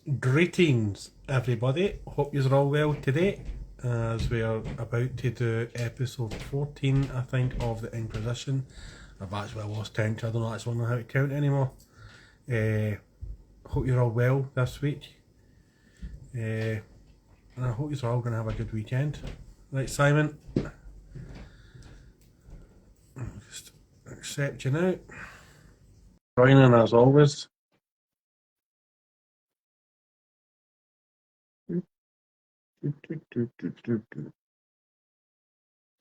Greetings, everybody. Hope you're all well today, as we are about to do episode 14, I think, of the Inquisition. I've actually lost count. I don't actually know how to count anymore. Hope you're all well this week, and I hope you're all going to have a good weekend. Right, Simon, just accept you now. Joining as always.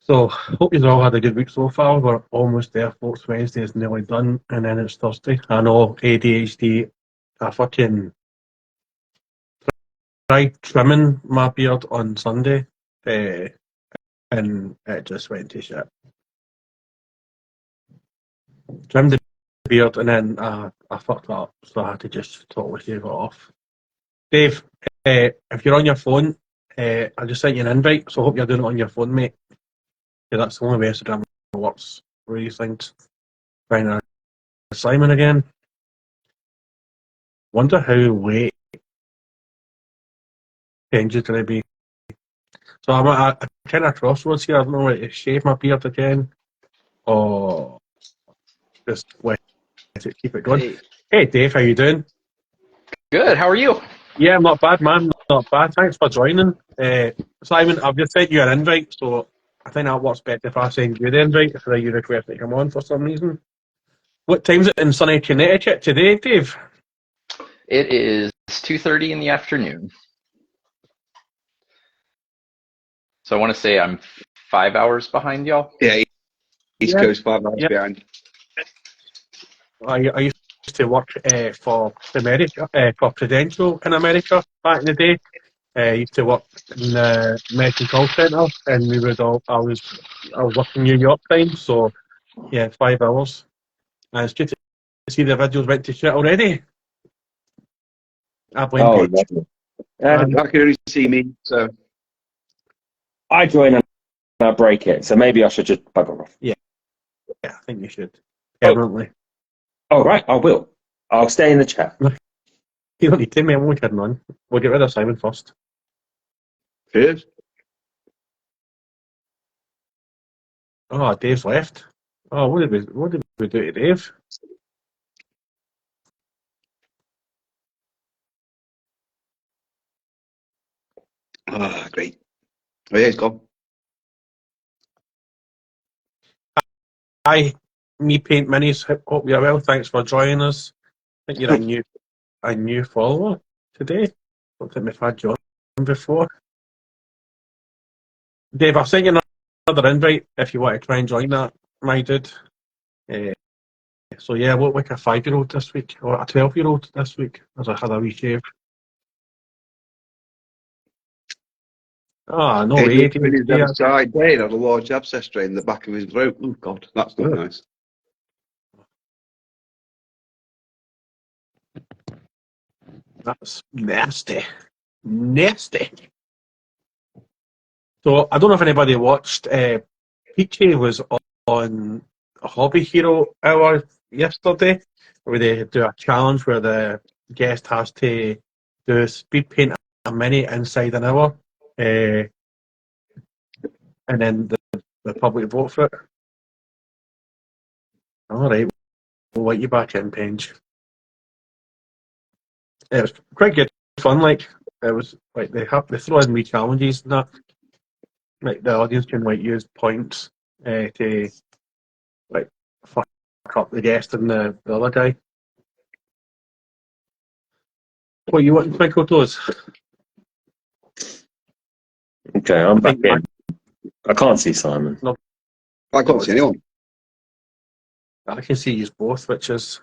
So, hope you've all had a good week so far. We're almost there, folks. Wednesday is nearly done, and then it's Thursday. I know ADHD. I fucking tried trimming my beard on Sunday, and it just went to shit. Trimmed the beard, and then I fucked up, so I had to just totally shave it off. Dave, if you're on your phone, I just sent you an invite, so I hope you're doing it on your phone, mate. Yeah, that's the only way Instagram works for these things. Finding Simon again. Wonder how late Benji's going to be. So I'm at a kind of crossroads here. I don't know whether to shave my beard again or just let it keep it going. Hey Dave, how you doing? Good. How are you? Yeah, I'm not bad, man. Not bad. Thanks for joining. Simon, I've just sent you an invite, so I think that works better if I send you the invite if you request to come on for some reason. What time's it in sunny Connecticut today, Dave? It is 2:30 in the afternoon. So I want to say I'm 5 hours behind y'all. Yeah, East Coast 5 hours yeah. behind. I used to work for America, for Prudential in America back in the day. I used to work in the American call centre, and we would all. I was working New York time, so yeah, 5 hours. And it's good to see the videos went to shit already. I blame Oh, Paige. lovely. I can only see me, so I join and I break it, so maybe I should just bugger off. Yeah, I think you should. Permanently. Oh, right, I will. I'll stay in the chat. You don't need to, mate. I'm only kidding on. We'll get rid of Simon first. cheers. Oh, Dave's left. Oh, what did we do to Dave? Ah, great. Oh yeah, he's gone. Hi, me paint minis. Hope you're well. Thanks for joining us. I think you're a new follower today. Don't think we've had you on before. Dave, I'll send you another invite if you want to try and join that, my dude. So yeah, I look like a 5-year-old this week, or a 12-year-old this week, as I had a wee shave. Ah, no way. When he's had a side day, had a large abscess drain in the back of his throat. Oh God, that's not nice. That's nasty. Nasty. So I don't know if anybody watched. Peachy was on Hobby Hero Hour yesterday, where they do a challenge where the guest has to do speed paint a mini inside an hour, and then the public vote for it. All right, we'll let you back in, Penge. It was quite good fun. Like it was like they throw in wee challenges and that. Like the audience can like use points to like fuck up the guest and the other guy. What you want, Twinkle Toes? Okay, I'm back in. I can't see Simon. No, I can't see anyone. I can see you both, which is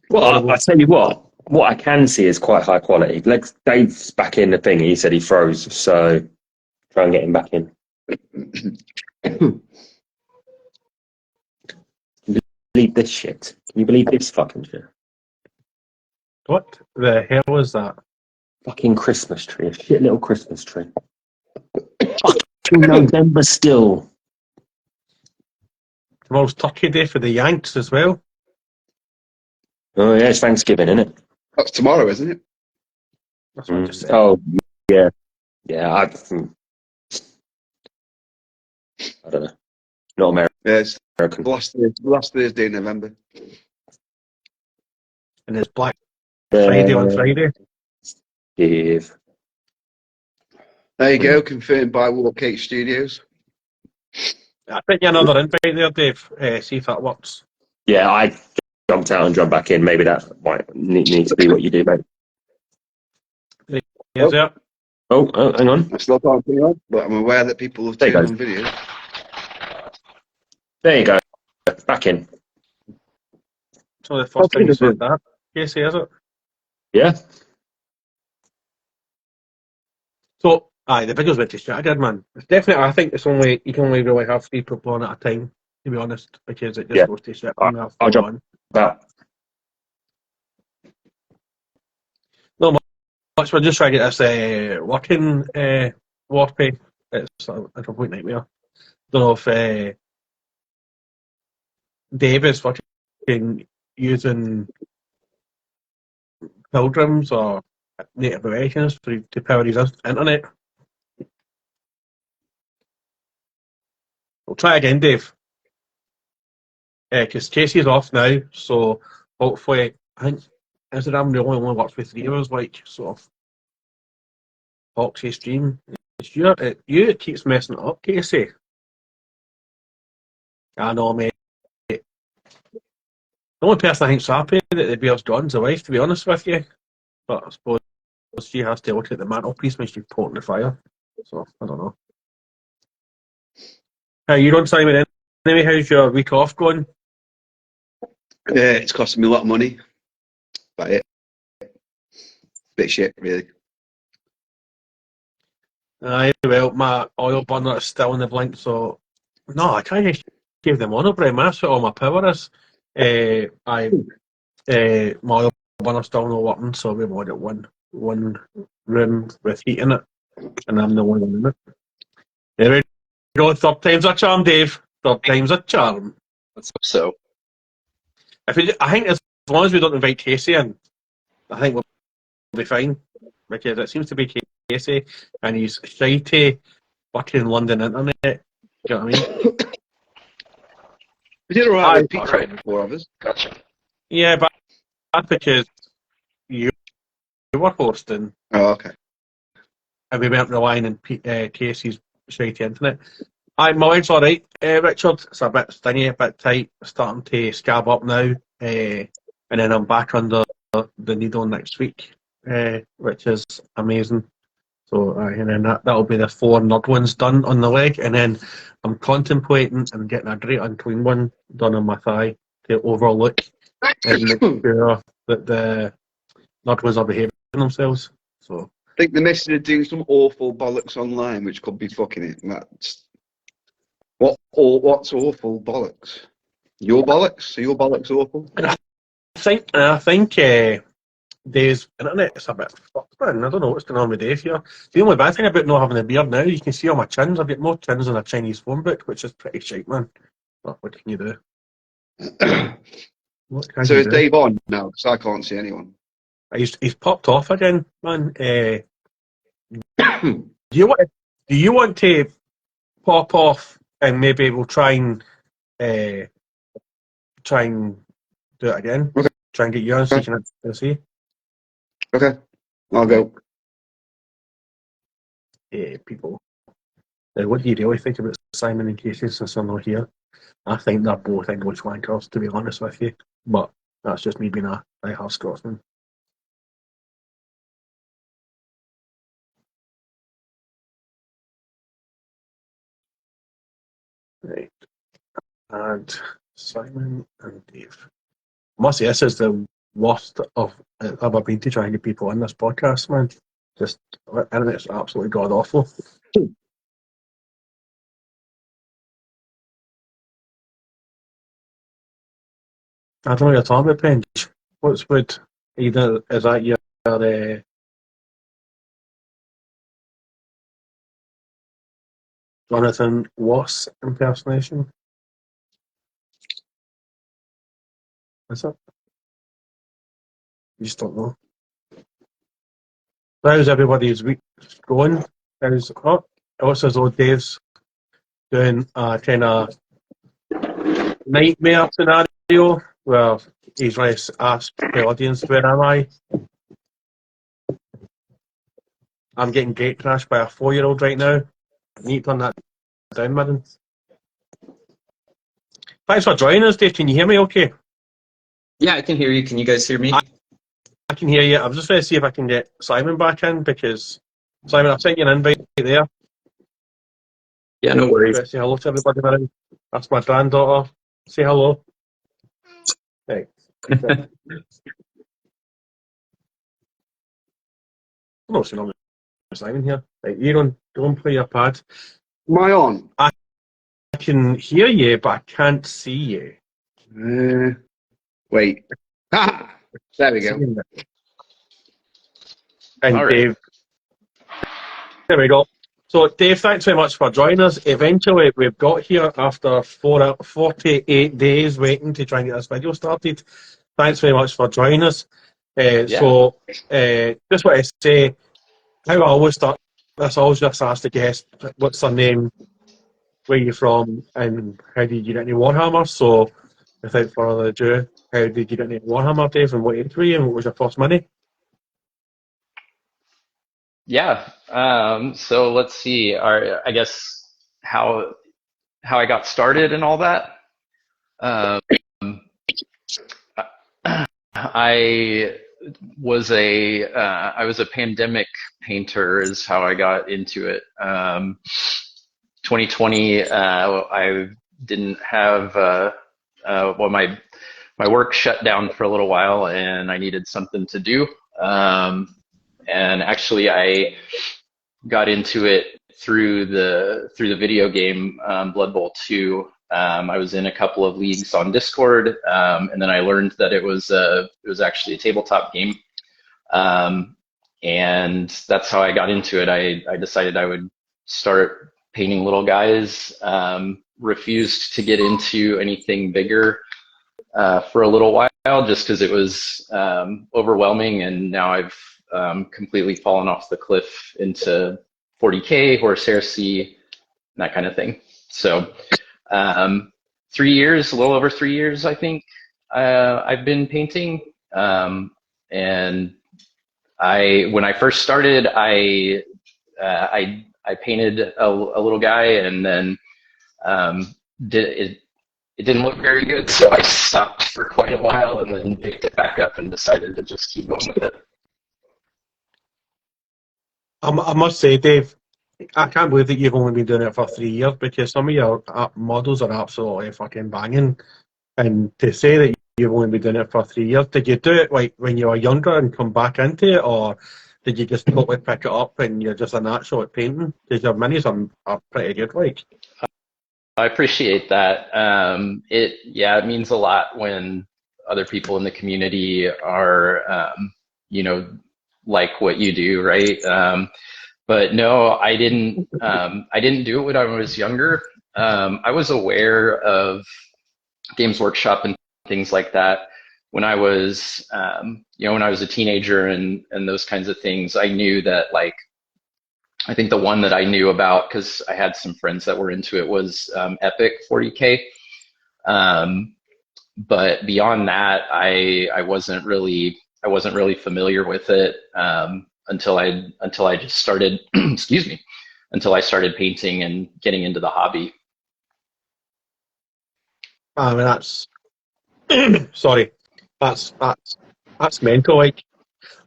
Well, I tell you what I can see is quite high quality. Like Dave's back in the thing. He said he froze, so try and get him back in. Can you believe this shit? Can you believe this fucking shit? what the hell is that? Fucking Christmas tree. A shit little Christmas tree. Fucking November still. Tomorrow's Turkey Day for the Yanks as well. Oh yeah, it's Thanksgiving, isn't it? That's tomorrow, isn't it? That's what I just said. Oh, yeah. Yeah, I don't know. Not Yeah, it's American. last Thursday in November. And there's Black Friday on Friday. Steve. There you go, confirmed by Warcake Studios. I think you another invite there, Dave. See if that works. Yeah, I jumped out and jumped back in. Maybe that might need to be what you do, mate. Here's it. Oh, hang on. I still can't see on, but I'm aware that people have There you turned go. on video. There you go. Back in. So the first time you said that. Casey, is it? Yeah. So, aye, the video's went to shit again, man. It's definitely, I think it's only, you can only really have 3 people on at a time, to be honest, because it just goes to shit when you have I'll 4 jump on. out. No much, we're just trying to get this working, Warpy. It's a complete nightmare. Don't know if Dave is fucking using pilgrims or Native Americans to power his internet. We'll try again, Dave. Because Casey's off now, so hopefully, I think Instagram really only works with 3 hours, like sort of Foxy stream. It's it keeps messing it up, Casey. I know, mate. The only person I think's happy that the beer's gone's the wife, to be honest with you. But I suppose she has to look at the mantelpiece when she's poking the fire. So, I don't know. How you doing, Simon? Anyway, how's your week off going? It's costing me a lot of money. But it. Bit shit, really. Aye, well, my oil burner is still in the blink, so no, I can't just give them on, Brian. That's what all my power is. My oil burner's still not working, so we've only got one room with heat in it, and I'm the only one in it. There we go. Third time's a charm, Dave. Third time's a charm. Let's hope so. I think as long as we don't invite Casey in, I think we'll be fine, because it seems to be Casey, and he's shitey fucking London internet. Do you know what I mean? We did alright with All pizza right. before of us. Gotcha. Yeah, but that's because you were hosting, Oh, okay. and we weren't relying on Casey's shitey internet. My leg's all right, Richard. It's a bit stingy, a bit tight, starting to scab up now, and then I'm back under the needle next week, which is amazing. So, and then that'll be the 4 nerd ones done on the leg, and then I'm contemplating and getting a great unclean one done on my thigh to overlook and make sure that the nerd ones are behaving themselves. So, I think the missus are doing some awful bollocks online, which could be fucking it. And that's what's awful bollocks? Your bollocks? Are your bollocks awful? I think Dave's internet's a bit fucked, man. I don't know what's going on with Dave here. The only bad thing about not having a beard now, you can see all my chins. I've got more chins than a Chinese phone book, which is pretty shite, man. But what can you do? What can So you is do? Dave on now? Because I can't see anyone. He's popped off again, man. Do you want to pop off and maybe we'll uh, try and do it again? Okay. Try and get you on so you can actually see. Okay, I'll go. People. What do you really think about Simon and Casey since they're not here? I think they're both English wankers, to be honest with you. But that's just me being a half Scotsman. Right. And Simon and Dave. I must say, this is the worst of I've ever been to try and get people on this podcast, man. Just, the internet's absolutely god awful. I don't know what you're talking about, Penge. What's with either is that your Jonathan Ross impersonation? Is it? You just don't know. How's everybody's week going? How's oh, it looks as though Dave's doing a kind of nightmare scenario where he's trying to ask the audience, where am I? I'm getting gate crashed by a 4-year-old right now. I need to turn that down, madam. Thanks for joining us, Dave. Can you hear me okay? Yeah, I can hear you. Can you guys hear me? I can hear you. I'm just trying to see if I can get Simon back in because, Simon, I've sent you an invite there. Yeah, no worries. Say hello to everybody, madam. That's my granddaughter. Say hello. Right. No, she's not Simon here. Right, you don't play your pad. Am I on? I can hear you, but I can't see you. Wait. Ah, there we go. And All right. Dave, there we go. So, Dave, thanks very much for joining us. Eventually, we've got here after 48 days waiting to try and get this video started. Thanks very much for joining us. So, just want to say, how I always start this, I always just ask the guest, what's their name, where you from, and how did you get into Warhammer? So, without further ado, how did you get into Warhammer, Dave, and what age were you, and what was your first money? Yeah. So let's see. I guess how I got started and all that. I was a pandemic painter is how I got into it. 2020, I didn't have well, my work shut down for a little while, and I needed something to do. And actually, I got into it through the video game Blood Bowl 2. I was in a couple of leagues on Discord, and then I learned that it was actually a tabletop game, and that's how I got into it. I decided I would start painting little guys. Refused to get into anything bigger for a little while, just because it was overwhelming, and now I've completely fallen off the cliff into 40K, Horse Heresy, that kind of thing. So 3 years, a little over 3 years, I think, I've been painting. And when I first started, I painted a little guy, and then it didn't look very good, so I stopped for quite a while, and then picked it back up and decided to just keep going with it. I must say, Dave, I can't believe that you've only been doing it for 3 years, because some of your models are absolutely fucking banging. And to say that you've only been doing it for 3 years, did you do it like when you were younger and come back into it, or did you just totally pick it up and you're just a natural at painting? Because your minis are pretty good, like. I appreciate that. It means a lot when other people in the community are, like what you do, right? But no, I didn't do it when I was younger. I was aware of Games Workshop and things like that when I was, when I was a teenager and those kinds of things. I knew that, like, I think the one that I knew about, because I had some friends that were into it, was Epic 40K. But beyond that, I wasn't really familiar with it until I just started excuse me, until I started painting and getting into the hobby. I mean, that's sorry, that's mental.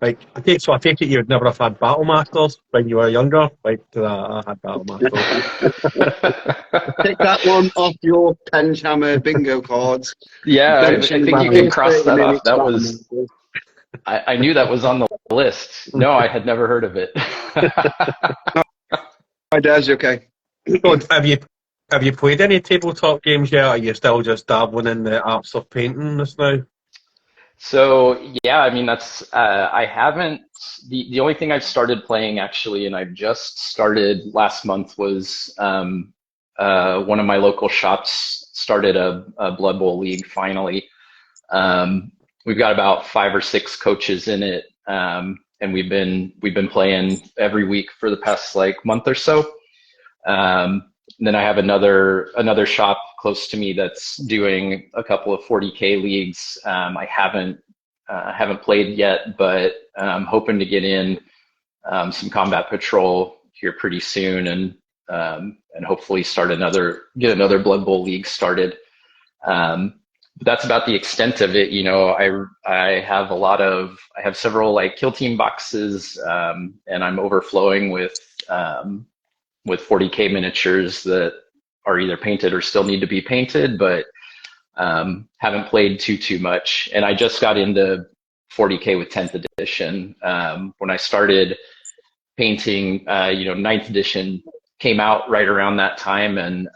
Like I take it you'd never have had Battle Masters when you were younger. Like I had Battle Masters. Take that one off your Penhammer bingo cards. Yeah, I think you can cross that off. That was. Masters. I knew that was on the list. No, I had never heard of it. Hi, Des. You okay? So have you played any tabletop games yet? Or are you still just dabbling in the arts of painting just now? So yeah, I mean that's I haven't. The only thing I've started playing actually, and I've just started last month, was one of my local shops started a Blood Bowl league finally. We've got about 5 or 6 coaches in it, and and we've been playing every week for the past like month or so. Then I have another shop close to me that's doing a couple of 40K leagues. I haven't played yet, but I'm hoping to get in some combat patrol here pretty soon, and hopefully get another Blood Bowl league started. But that's about the extent of it. You know, I have several like kill team boxes, and I'm overflowing with 40K miniatures that are either painted or still need to be painted, but haven't played too much. And I just got into 40K with 10th edition. When I started painting, 9th edition came out right around that time, and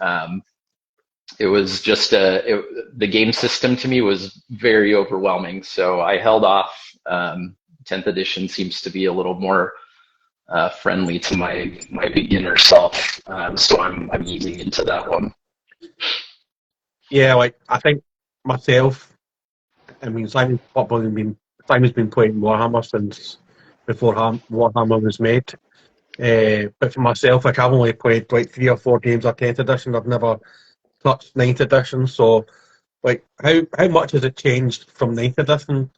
it was just the game system to me was very overwhelming. So I held off. 10th edition seems to be a little more friendly to my beginner self, so I'm easing into that one. Yeah, like I think myself. I mean, Simon's been playing Warhammer since before Warhammer was made. But for myself, like I've only played like 3 or 4 games of 10th edition. I've never touched 9th edition. So, like, how much has it changed from 9th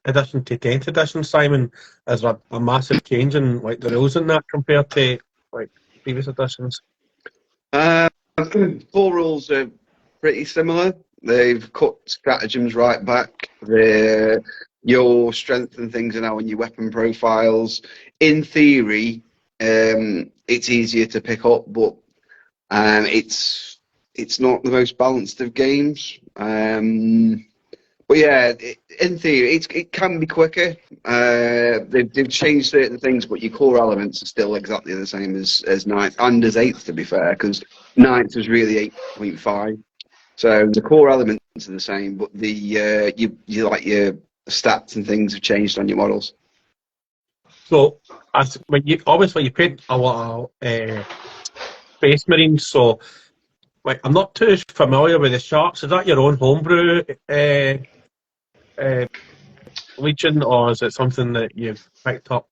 edition to 10th edition, Simon? Is there a massive change in like the rules in that compared to like previous editions? 4 rules are pretty similar. They've cut stratagems right back. Your strength and things are now on your weapon profiles. In theory, it's easier to pick up, but it's not the most balanced of games. But yeah, in theory, it can be quicker. They've changed certain things, but your core elements are still exactly the same as 9th and as 8th, to be fair, because 9th was really 8.5. So the core elements are the same, but the you like your stats and things have changed on your models. So, when you paid a lot of Space Marines, so like I'm not too familiar with the Sharks. Is that your own homebrew Legion, or is it something that you've picked up?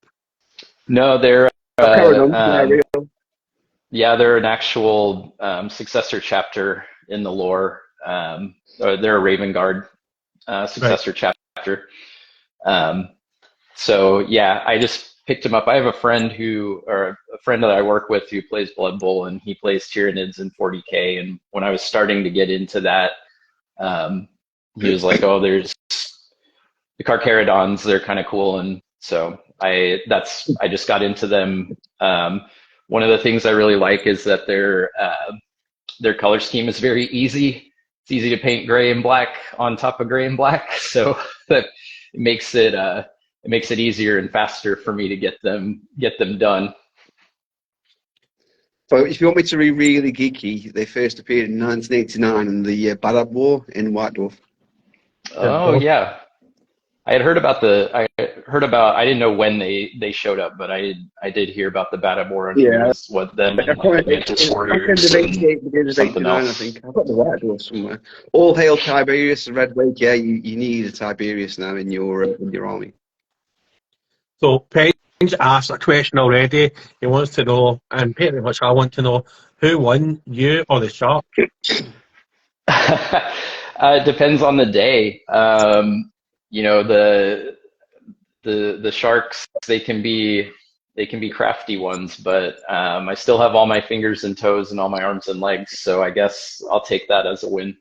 No, they're They're they're an actual successor chapter in the lore. They're a Raven Guard successor chapter. So yeah, I just picked him up. I have a friend that I work with who plays Blood Bowl, and he plays Tyranids in 40K. And when I was starting to get into that, he was like, "Oh, there's the Carcharodons. They're kind of cool." And so I just got into them. One of the things I really like is that their color scheme is very easy. It's easy to paint gray and black on top of gray and black, so that makes it easier and faster for me to get them done. So if you want me to be really geeky, they first appeared in 1989 in the Badab War in White Dwarf. Oh yeah, I heard about. I didn't know when they showed up, but I did hear about the Badab War and what them and the Mantis Warriors and something else. I think I've got the White Dwarf somewhere. All hail Tiberius and Red Wake. Yeah, you need a Tiberius now in your army. So Penge asked a question already. He wants to know, and pretty much I want to know, who won, you or the Shark? It depends on the day. The Sharks, they can be crafty ones, but I still have all my fingers and toes and all my arms and legs, so I guess I'll take that as a win.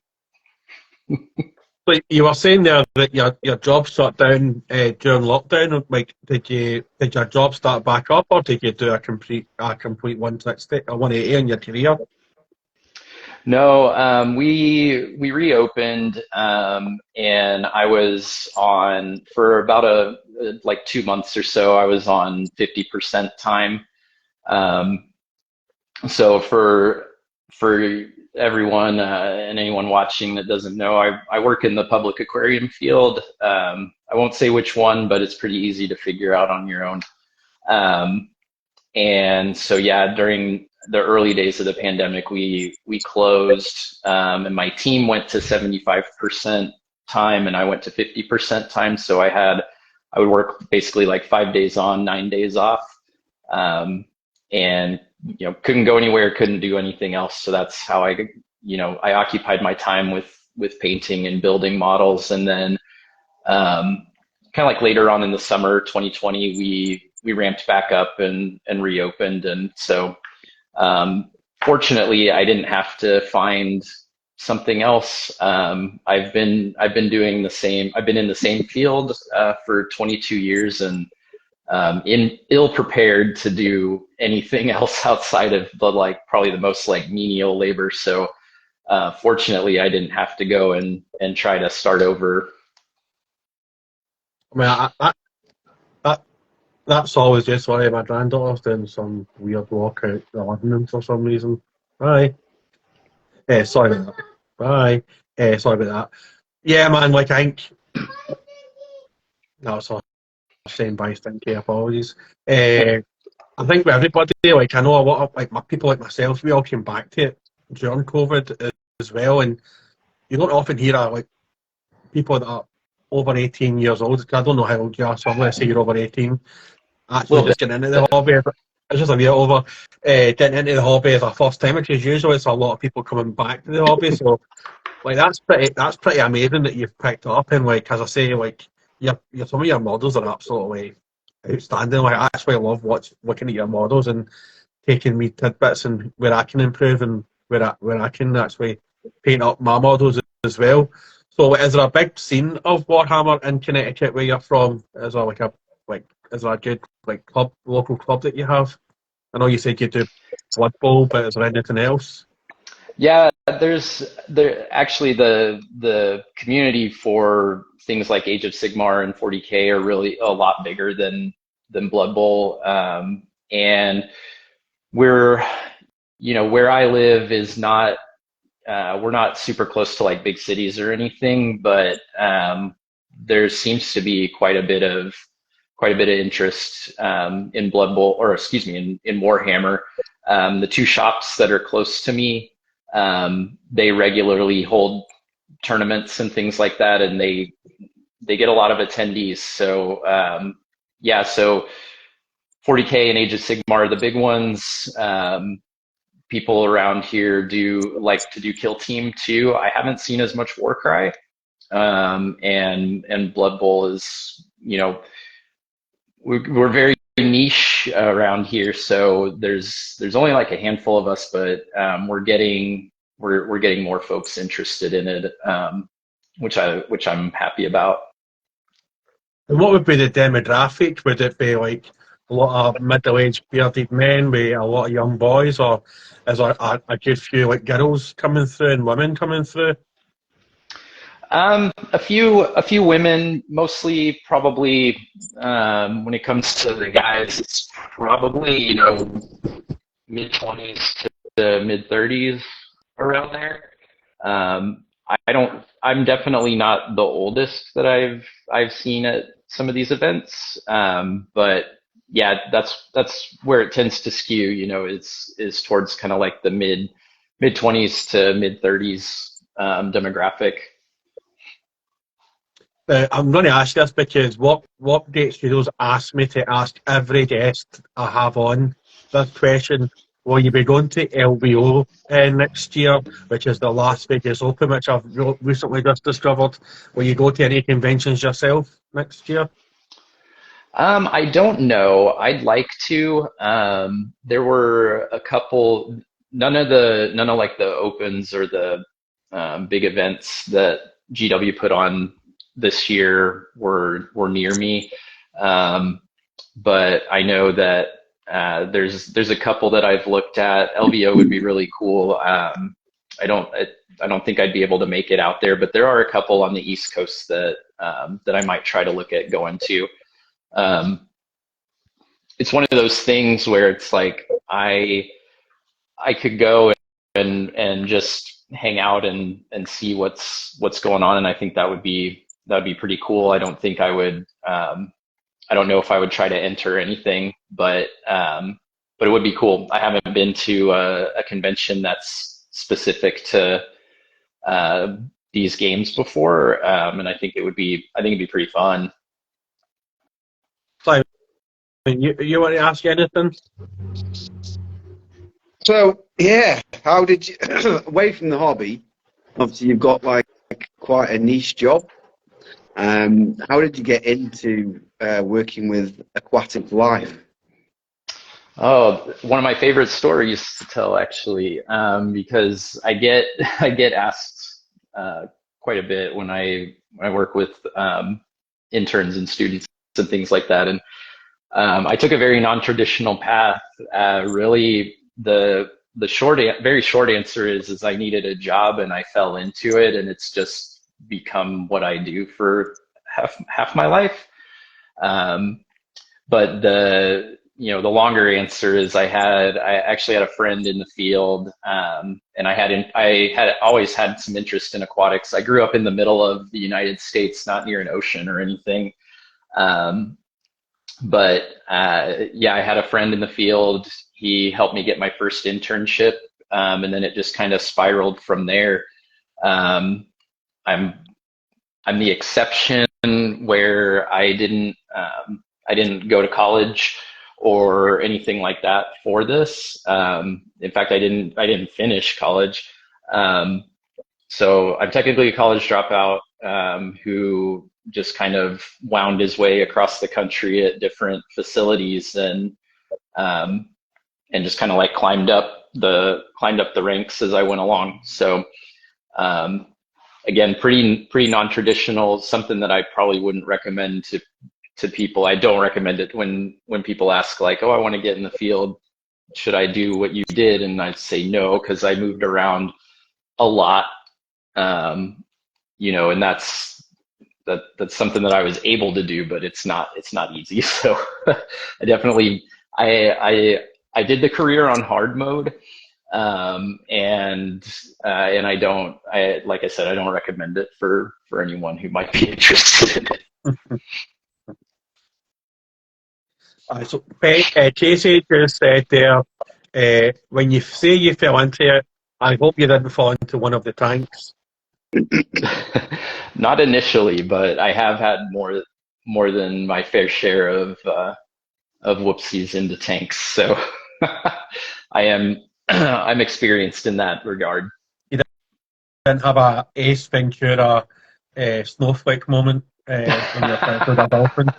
But you were saying there that your job shut down during lockdown. Like, did your job start back up, or did you do a complete 160 or 180 in your career? No, we reopened, and I was on for about like 2 months or so. I was on 50% time. So for everyone and anyone watching that doesn't know, I work in the public aquarium field. I won't say which one, but it's pretty easy to figure out on your own. And so yeah, during the early days of the pandemic, we closed, and my team went to 75% time, and I went to 50% time. So I I would work basically like 5 days on, 9 days off, and couldn't go anywhere, couldn't do anything else. So that's how I occupied my time with painting and building models. And then kind of like later on in the summer 2020, we ramped back up and reopened. And so fortunately, I didn't have to find something else. I've been doing the same. I've been in the same field for 22 years, and ill prepared to do anything else outside of probably the most menial labor. So fortunately, I didn't have to go and try to start over. I mean, that's always just why my granddaughter's doing some weird walk out the living room for some reason. Bye. Sorry about that. Bye. Sorry about that. Yeah, man, I think that's all I'm saying by thank you, apologies. I think with everybody, I know a lot of my people like myself, we all came back to it during COVID as well, and you don't often hear people that are over 18 years old. I don't know how old you are, so I'm going to say you're over 18. Actually, just getting into the hobby. It's just a bit over getting into the hobby as a first time, because usually it's a lot of people coming back to the hobby. So, that's pretty amazing that you've picked up. And as I say, some of your models are absolutely outstanding. I actually love looking at your models and taking me tidbits and where I can improve and where I can actually paint up my models as well. So, is there a big scene of Warhammer in Connecticut where you're from? Is there is there a good local club that you have? I know you said you do Blood Bowl, but is there anything else? Yeah, actually the community for things like Age of Sigmar and 40K are really a lot bigger than Blood Bowl, and where I live is not. We're not super close to big cities or anything, but there seems to be quite a bit of interest in Blood Bowl, or excuse me, in Warhammer. The two shops that are close to me, they regularly hold tournaments and things like that, and they get a lot of attendees. So so 40K and Age of Sigmar are the big ones. People around here do like to do Kill Team too. I haven't seen as much Warcry, and Blood Bowl is, we're very niche around here, so there's only a handful of us, but we're getting more folks interested in it, which I'm happy about. And what would be the demographic? Would it be a lot of middle-aged bearded men with a lot of young boys, or is there a good few girls coming through and women coming through? A few women, mostly probably. When it comes to the guys, it's probably mid-20s to mid-30s, around there. I'm definitely not the oldest that I've seen at some of these events, but yeah, that's where it tends to skew. Is towards kind of the mid-20s to mid-30s demographic. I'm going to ask this because what Date Studios asked me to ask every guest I have on this question. Will you be going to LBO next year, which is the Las Vegas Open, which I've recently just discovered? Will you go to any conventions yourself next year? I don't know. I'd like to. There were a couple. None of the opens or the big events that GW put on this year were near me, but I know that there's a couple that I've looked at. LVO would be really cool. I don't think I'd be able to make it out there, but there are a couple on the East Coast that I might try to look at going to. It's one of those things where it's I could go and just hang out and see what's going on, and I think that'd be pretty cool. I don't think I would. I don't know if I would try to enter anything, but it would be cool. I haven't been to a convention that's specific to these games before, and I think it'd be pretty fun. you want to ask anything? So yeah, how did you away from the hobby? Obviously, you've got like quite a niche job. How did you get into working with aquatic life? Oh, one of my favorite stories to tell, actually, because I get I get asked quite a bit when I work with interns and students and things like that. And I took a very non-traditional path. Really, very short answer is I needed a job and I fell into it, and it's just become what I do for half my life. Um, but the longer answer is I actually had a friend in the field, and I had always had some interest in aquatics. I grew up in the middle of the United States, not near an ocean or anything. Um, but yeah, I had a friend in the field. He helped me get my first internship, and then it just kind of spiraled from there. Um, I'm I'm the exception where I didn't go to college or anything like that for this. In fact, I didn't finish college. Um, so I'm technically a college dropout, who just kind of wound his way across the country at different facilities um, and just kind of like climbed up the ranks as I went along. So um, again, pretty non-traditional, something that I probably wouldn't recommend to people. I don't recommend it when people ask like, "Oh, I want to get in the field. Should I do what you did?" And I'd say no, because I moved around a lot. Um, and that's something that I was able to do, but it's not easy. So I definitely I did the career on hard mode, and like I said, I don't recommend it for anyone who might be interested in it. So, Casey just said there, when you say you fell into it, I hope you didn't fall into one of the tanks. Not initially, but I have had more than my fair share of whoopsies into tanks. So I'm experienced in that regard. You didn't have a Ace Ventura snowflake moment when you're trying to a dolphin.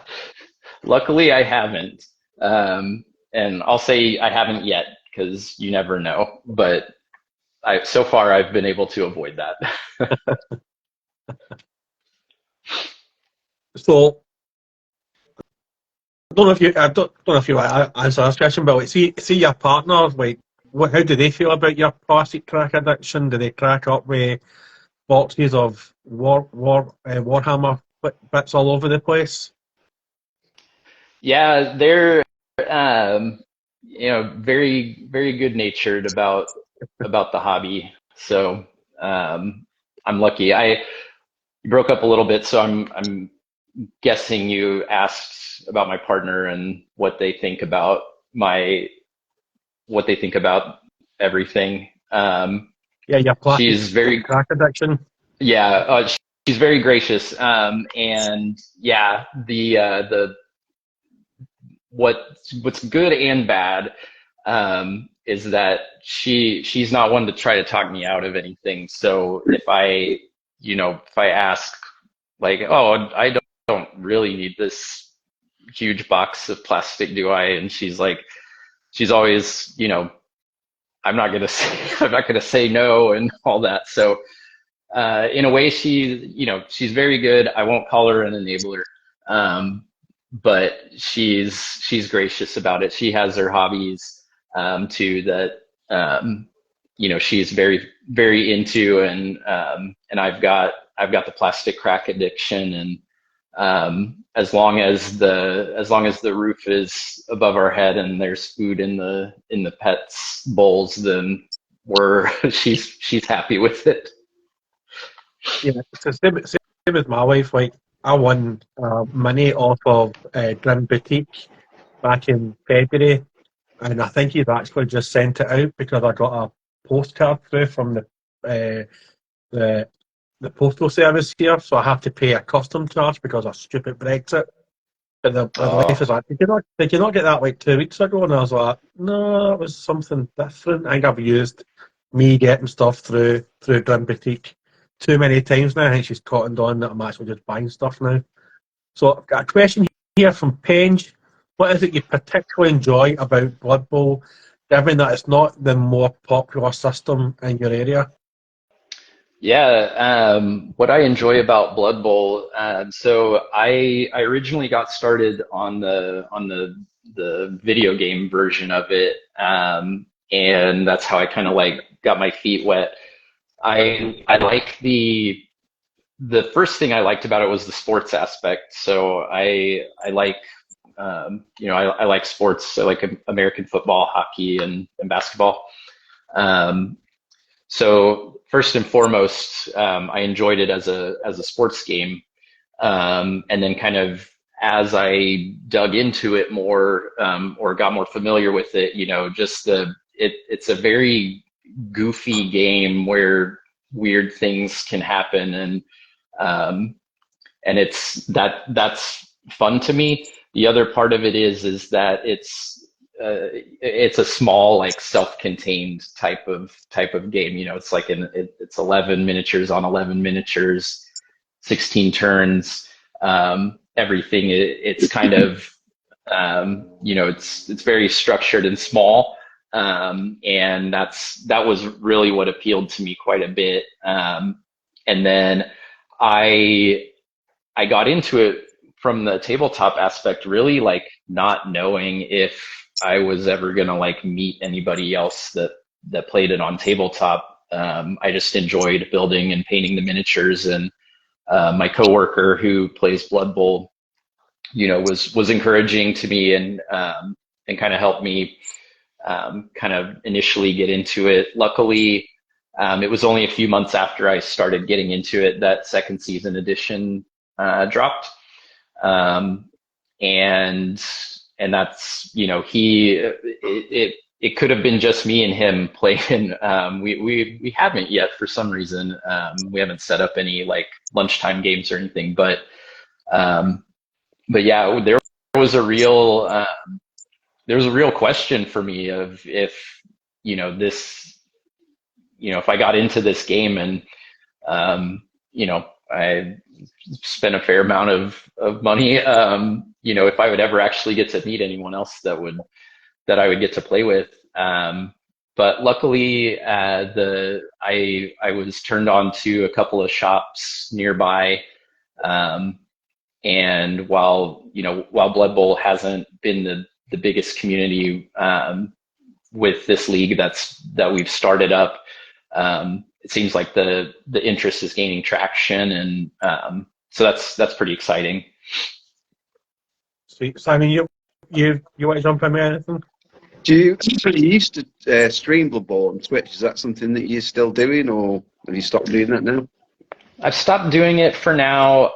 Luckily, I haven't, and I'll say I haven't yet because you never know. But so far I've been able to avoid that. So I don't know if you want to answer this question, but like, see your partner, like, how do they feel about your plastic crack addiction? Do they crack up with boxes of Warhammer bits all over the place? Yeah, they're very very good natured about the hobby. So I'm lucky. I broke up a little bit, so I'm guessing you asked about my partner and what they think about everything. Yeah, your plastic She's very crack addiction. yeah, she's very gracious. And yeah, the what's good and bad is that she's not one to try to talk me out of anything. So if I ask like, oh, I don't really need this huge box of plastic, do I? And she's always, I'm not gonna say no and all that. So in a way, she's very good. I won't call her an enabler, but she's gracious about it. She has her hobbies too that she's very very into, and I've got the plastic crack addiction, and as long as the roof is above our head and there's food in the pets bowls, then she's happy with it. Yeah, it's the same as my wife. Like, I won money off of Grim Boutique back in February, and I think he's actually just sent it out because I got a postcard through from the the postal service here, so I have to pay a custom charge because of stupid Brexit. But the wife Oh, was like, did you not get that like 2 weeks ago? And I was like, no, it was something different. I think I've used me getting stuff through Grim Boutique too many times now. I think she's cottoned on that I'm actually just buying stuff now. So I've got a question here from Penge. What is it you particularly enjoy about Blood Bowl, given that it's not the more popular system in your area? yeah. What I enjoy about Blood Bowl, so I originally got started on the video game version of it, and that's how I kind of like got my feet wet. I like the first thing I liked about it was the sports aspect. So I like I like sports. I like American football, hockey, and basketball. Um, so first and foremost, I enjoyed it as a sports game, and then kind of as I dug into it more or got more familiar with it, just it's a very goofy game where weird things can happen, um, and that's fun to me. The other part of it is that it's a small, like, self-contained type of game. It's like it's 11 miniatures on 11 miniatures, 16 turns. Everything it's kind of it's very structured and small, and that was really what appealed to me quite a bit. And then I I got into it from the tabletop aspect, really like not knowing if I was ever gonna like meet anybody else that played it on tabletop. I just enjoyed building and painting the miniatures, and my coworker who plays Blood Bowl, was encouraging to me, and kind of helped me kind of initially get into it. Luckily, it was only a few months after I started getting into it that second season edition dropped, um, and that's it could have been just me and him playing. We haven't yet for some reason. We haven't set up any like lunchtime games or anything, um, but yeah, was a real there was a real question for me of if this if I got into this game and I spent a fair amount of money, if I would ever actually get to meet anyone else that I would get to play with. But luckily, I was turned on to a couple of shops nearby, and while Blood Bowl hasn't been the biggest community with this league that we've started up, it seems like the interest is gaining traction, and so that's pretty exciting. Sweet. Simon, you want to jump in with anything? You used to stream Blood Bowl on Twitch? Is that something that you're still doing, or have you stopped doing that now? I've stopped doing it for now.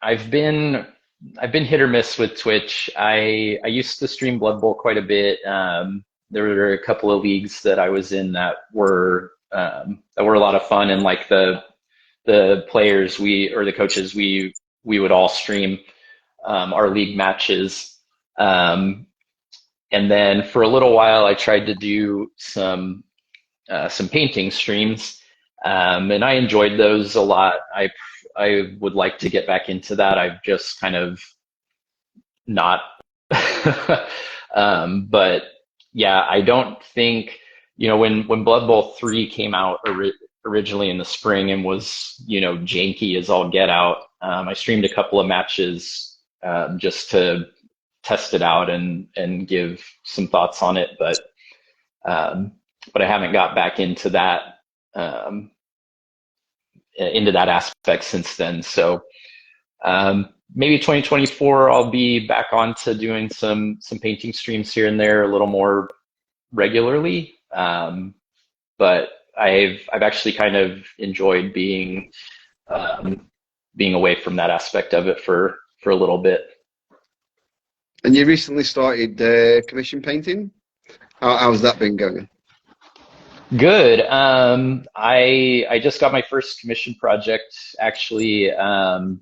I've been hit or miss with Twitch. I used to stream Blood Bowl quite a bit. There were a couple of leagues that I was in that were a lot of fun, and like the players or the coaches we would all stream our league matches. And then for a little while, I tried to do some painting streams, and I enjoyed those a lot. I would like to get back into that. I've just kind of not. But yeah, I don't think when Blood Bowl 3 came out originally in the spring and was janky as all get out. I streamed a couple of matches just to test it out and give some thoughts on it, but I haven't got back into that aspect since then. So maybe 2024 I'll be back on to doing some painting streams here and there a little more regularly. But I've actually kind of enjoyed being away from that aspect of it for a little bit. And you recently started commission painting. How's that been going? Good. I just got my first commission project. Actually,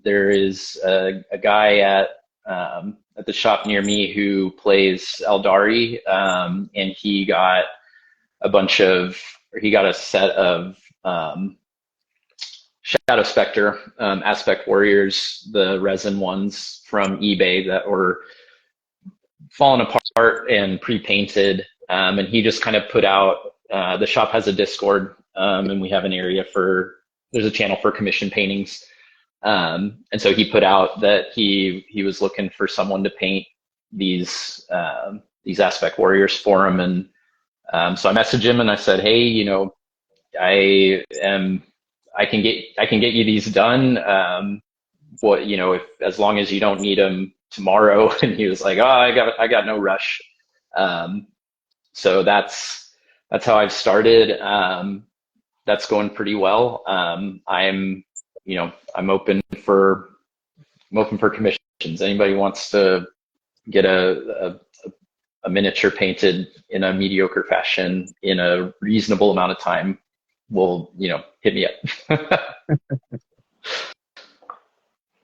there is a guy at at the shop near me who plays Eldari, and he got a set of Shadow Spectre Aspect Warriors, the resin ones from eBay that were fallen apart and pre-painted, and he just kind of put out. The shop has a Discord, and we have an area there's a channel for commission paintings. And so he put out that he was looking for someone to paint these Aspect Warriors for him, and so I messaged him and I said, hey, I can get you these done. As long as you don't need them tomorrow. And he was like, oh, I got no rush. So that's how I've started. That's going pretty well. I'm open for commissions. Anybody wants to get a miniature painted in a mediocre fashion in a reasonable amount of time, will hit me up.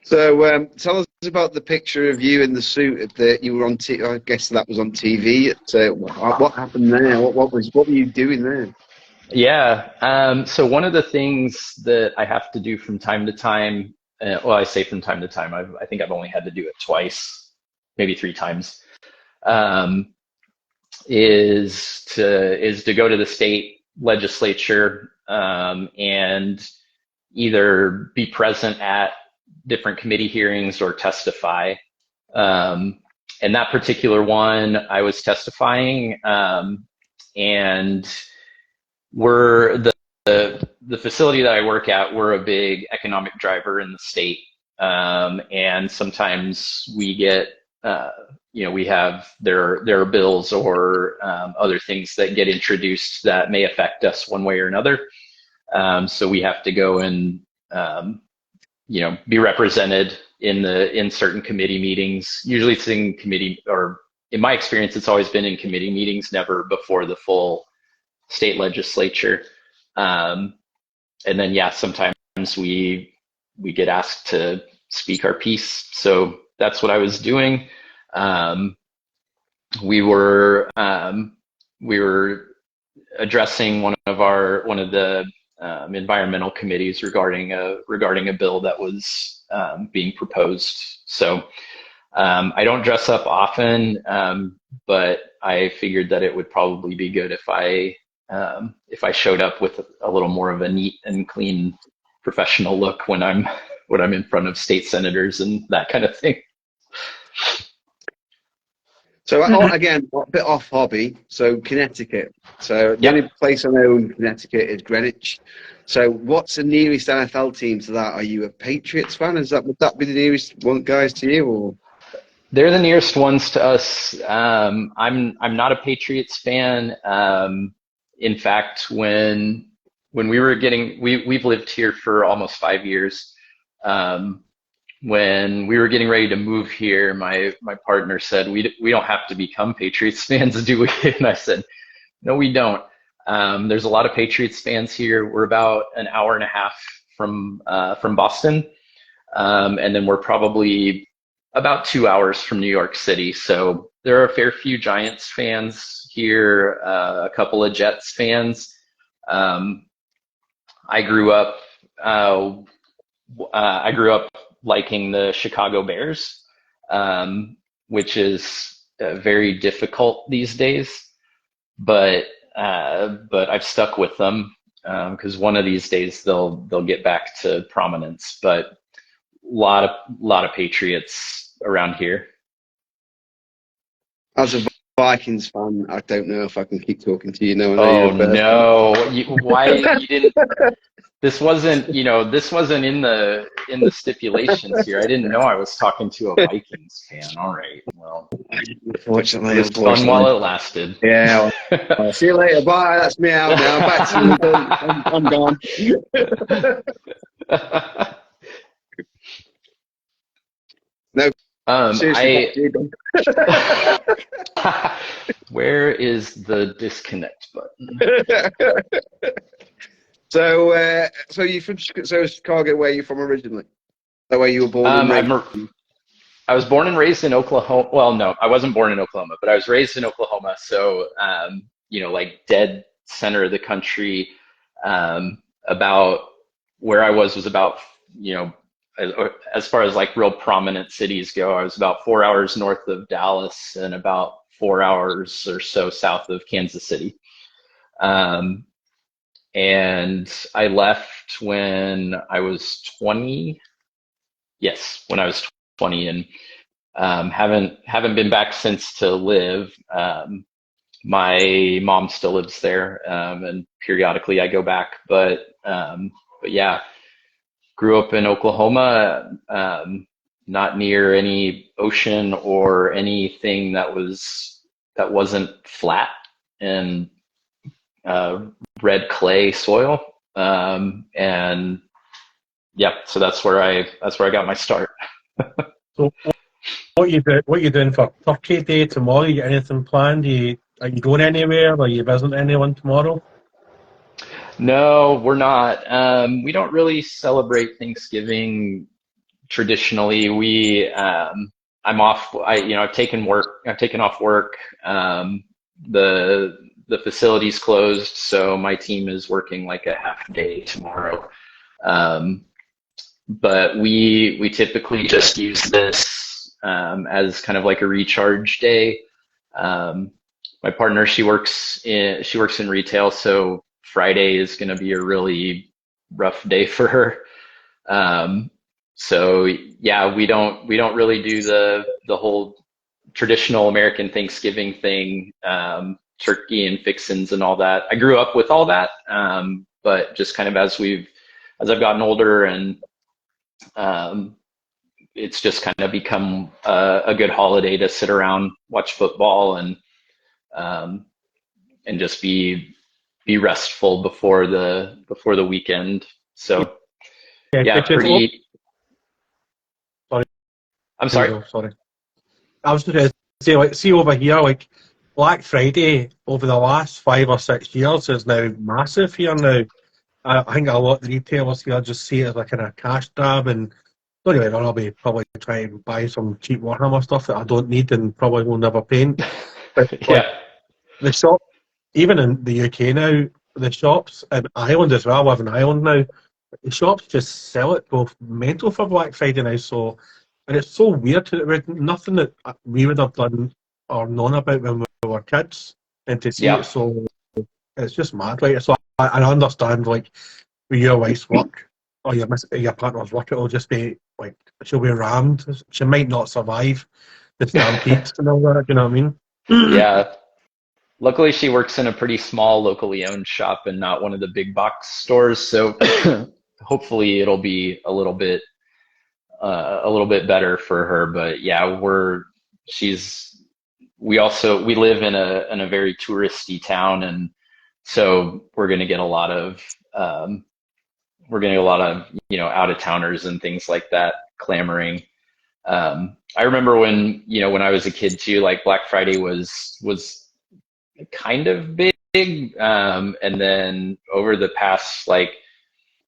So tell us about the picture of you in the suit that you were on. I guess that was on TV. So what happened there? What were you doing there? Yeah. So one of the things that I have to do from time to time, I say from time to time, I think I've only had to do it twice, maybe 3 times, is to go to the state legislature and either be present at different committee hearings or testify. And that particular one, I was testifying, and the facility that I work at, we're a big economic driver in the state, and sometimes we get, there are bills or other things that get introduced that may affect us one way or another. So we have to go and be represented in certain committee meetings. Usually it's in committee, or in my experience, it's always been in committee meetings, never before the full state legislature. And then, sometimes we get asked to speak our piece. So that's what I was doing. We were addressing one of the environmental committees regarding a bill that was being proposed. So I don't dress up often, but I figured that it would probably be good if I showed up with a little more of a neat and clean professional look when I'm in front of state senators and that kind of thing. So again, a bit off hobby. So Connecticut. So the only place I know in Connecticut is Greenwich. So what's the nearest NFL team to that? Are you a Patriots fan? Would that be the nearest one, guys, to you? Or they're the nearest ones to us. I'm not a Patriots fan. In fact, when we were we've lived here for almost 5 years. When we were getting ready to move here, my partner said, we don't have to become Patriots fans, do we? And I said, no, we don't. There's a lot of Patriots fans here. We're about an hour and a half from Boston. And then we're probably about 2 hours from New York City. So there are a fair few Giants fans here, a couple of Jets fans. I grew up liking the Chicago Bears, which is very difficult these days, but I've stuck with them because one of these days they'll get back to prominence. But a lot of Patriots around here. As a Vikings fan, I don't know if I can keep talking to you now. Oh no! Why you didn't? This wasn't in the stipulations here. I didn't know I was talking to a Vikings fan. All right, well, unfortunately, it was fun while it lasted. Yeah. Well, see you later. Bye. That's me out now. Back to you. I'm gone. No. Where is the disconnect button? So you from Chicago? Where are you from originally? That where you were born? I was born and raised in Oklahoma. Well, no, I wasn't born in Oklahoma, but I was raised in Oklahoma. So, like dead center of the country. About where I was about, as, as far as like real prominent cities go, I was about 4 hours north of Dallas and about 4 hours or so south of Kansas City. Um, and I left when I was 20. Yes, when I was 20, and haven't been back since to live. My mom still lives there, and periodically I go back. But yeah, grew up in Oklahoma, not near any ocean or anything that wasn't flat and red clay soil. And yeah, so that's where I got my start. So what you doing for Turkey Day tomorrow? You got anything planned? Are you going anywhere? Are you visiting anyone tomorrow? No, we're not. We don't really celebrate Thanksgiving traditionally. I'm off. I've taken work. I've taken off work. The facility's closed, so my team is working like a half day tomorrow. But we typically just use this as kind of like a recharge day. My partner, she works in retail, so Friday is going to be a really rough day for her. So yeah, we don't really do the whole traditional American Thanksgiving thing, turkey and fixins and all that. I grew up with all that, but just kind of as I've gotten older, and it's just kind of become a good holiday to sit around, watch football, and just be restful before the weekend. So yeah, pretty. Sorry. I'm sorry. Sorry. I was going to say, like, see over here, like Black Friday over the last 5 or 6 years is now massive here now. I think a lot of the retailers here just see it as like a cash grab, and don't get me wrong, I'll be probably trying to buy some cheap Warhammer stuff that I don't need and probably will never paint. But like Yeah. the shop, even in the UK now, the shops in Ireland as well, I live in Ireland now, the shops just sell it both mental for Black Friday now. So, and it's so weird to nothing that we would have done or known about when we were kids, and to see Yeah. it, so it's just mad, right? So I understand, like, with your wife's work or your partner's work, it'll just be like she'll be rammed. She might not survive the stampedes and all that. You know what I mean? Yeah. Luckily, she works in a pretty small, locally owned shop and not one of the big box stores. So hopefully, it'll be a little bit better for her. But yeah, we live in a very touristy town, and so we're gonna get a lot of out of towners and things like that clamoring. I remember when I was a kid too, like Black Friday was kind of big, and then over the past, like,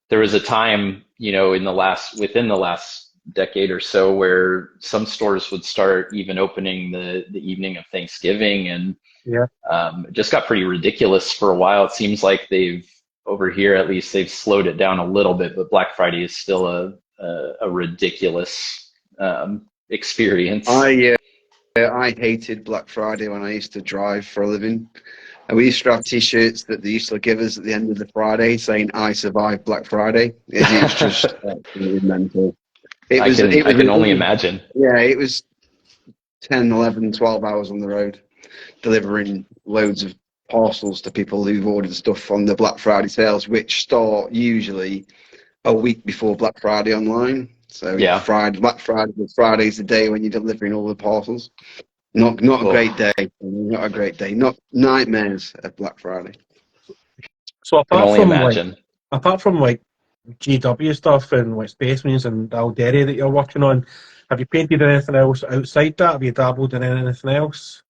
there was a time within the last decade or so where some stores would start even opening the evening of Thanksgiving, and Yeah. it just got pretty ridiculous for a while. It seems like over here at least, they've slowed it down a little bit, but Black Friday is still a ridiculous experience. I hated Black Friday when I used to drive for a living. And we used to have T-shirts that they used to give us at the end of the Friday saying, "I survived Black Friday." It's just absolutely mental. I can only imagine. Yeah, it was 10, 11, 12 hours on the road, delivering loads of parcels to people who've ordered stuff on the Black Friday sales, which start usually a week before Black Friday online. So Yeah. Black Friday's the day when you're delivering all the parcels. Not a great day. Not a great day. Not nightmares of Black Friday. So I can only imagine. apart from like GW stuff and like Space Marines and Alderi that you're working on, have you painted anything else outside that? Have you dabbled in anything else?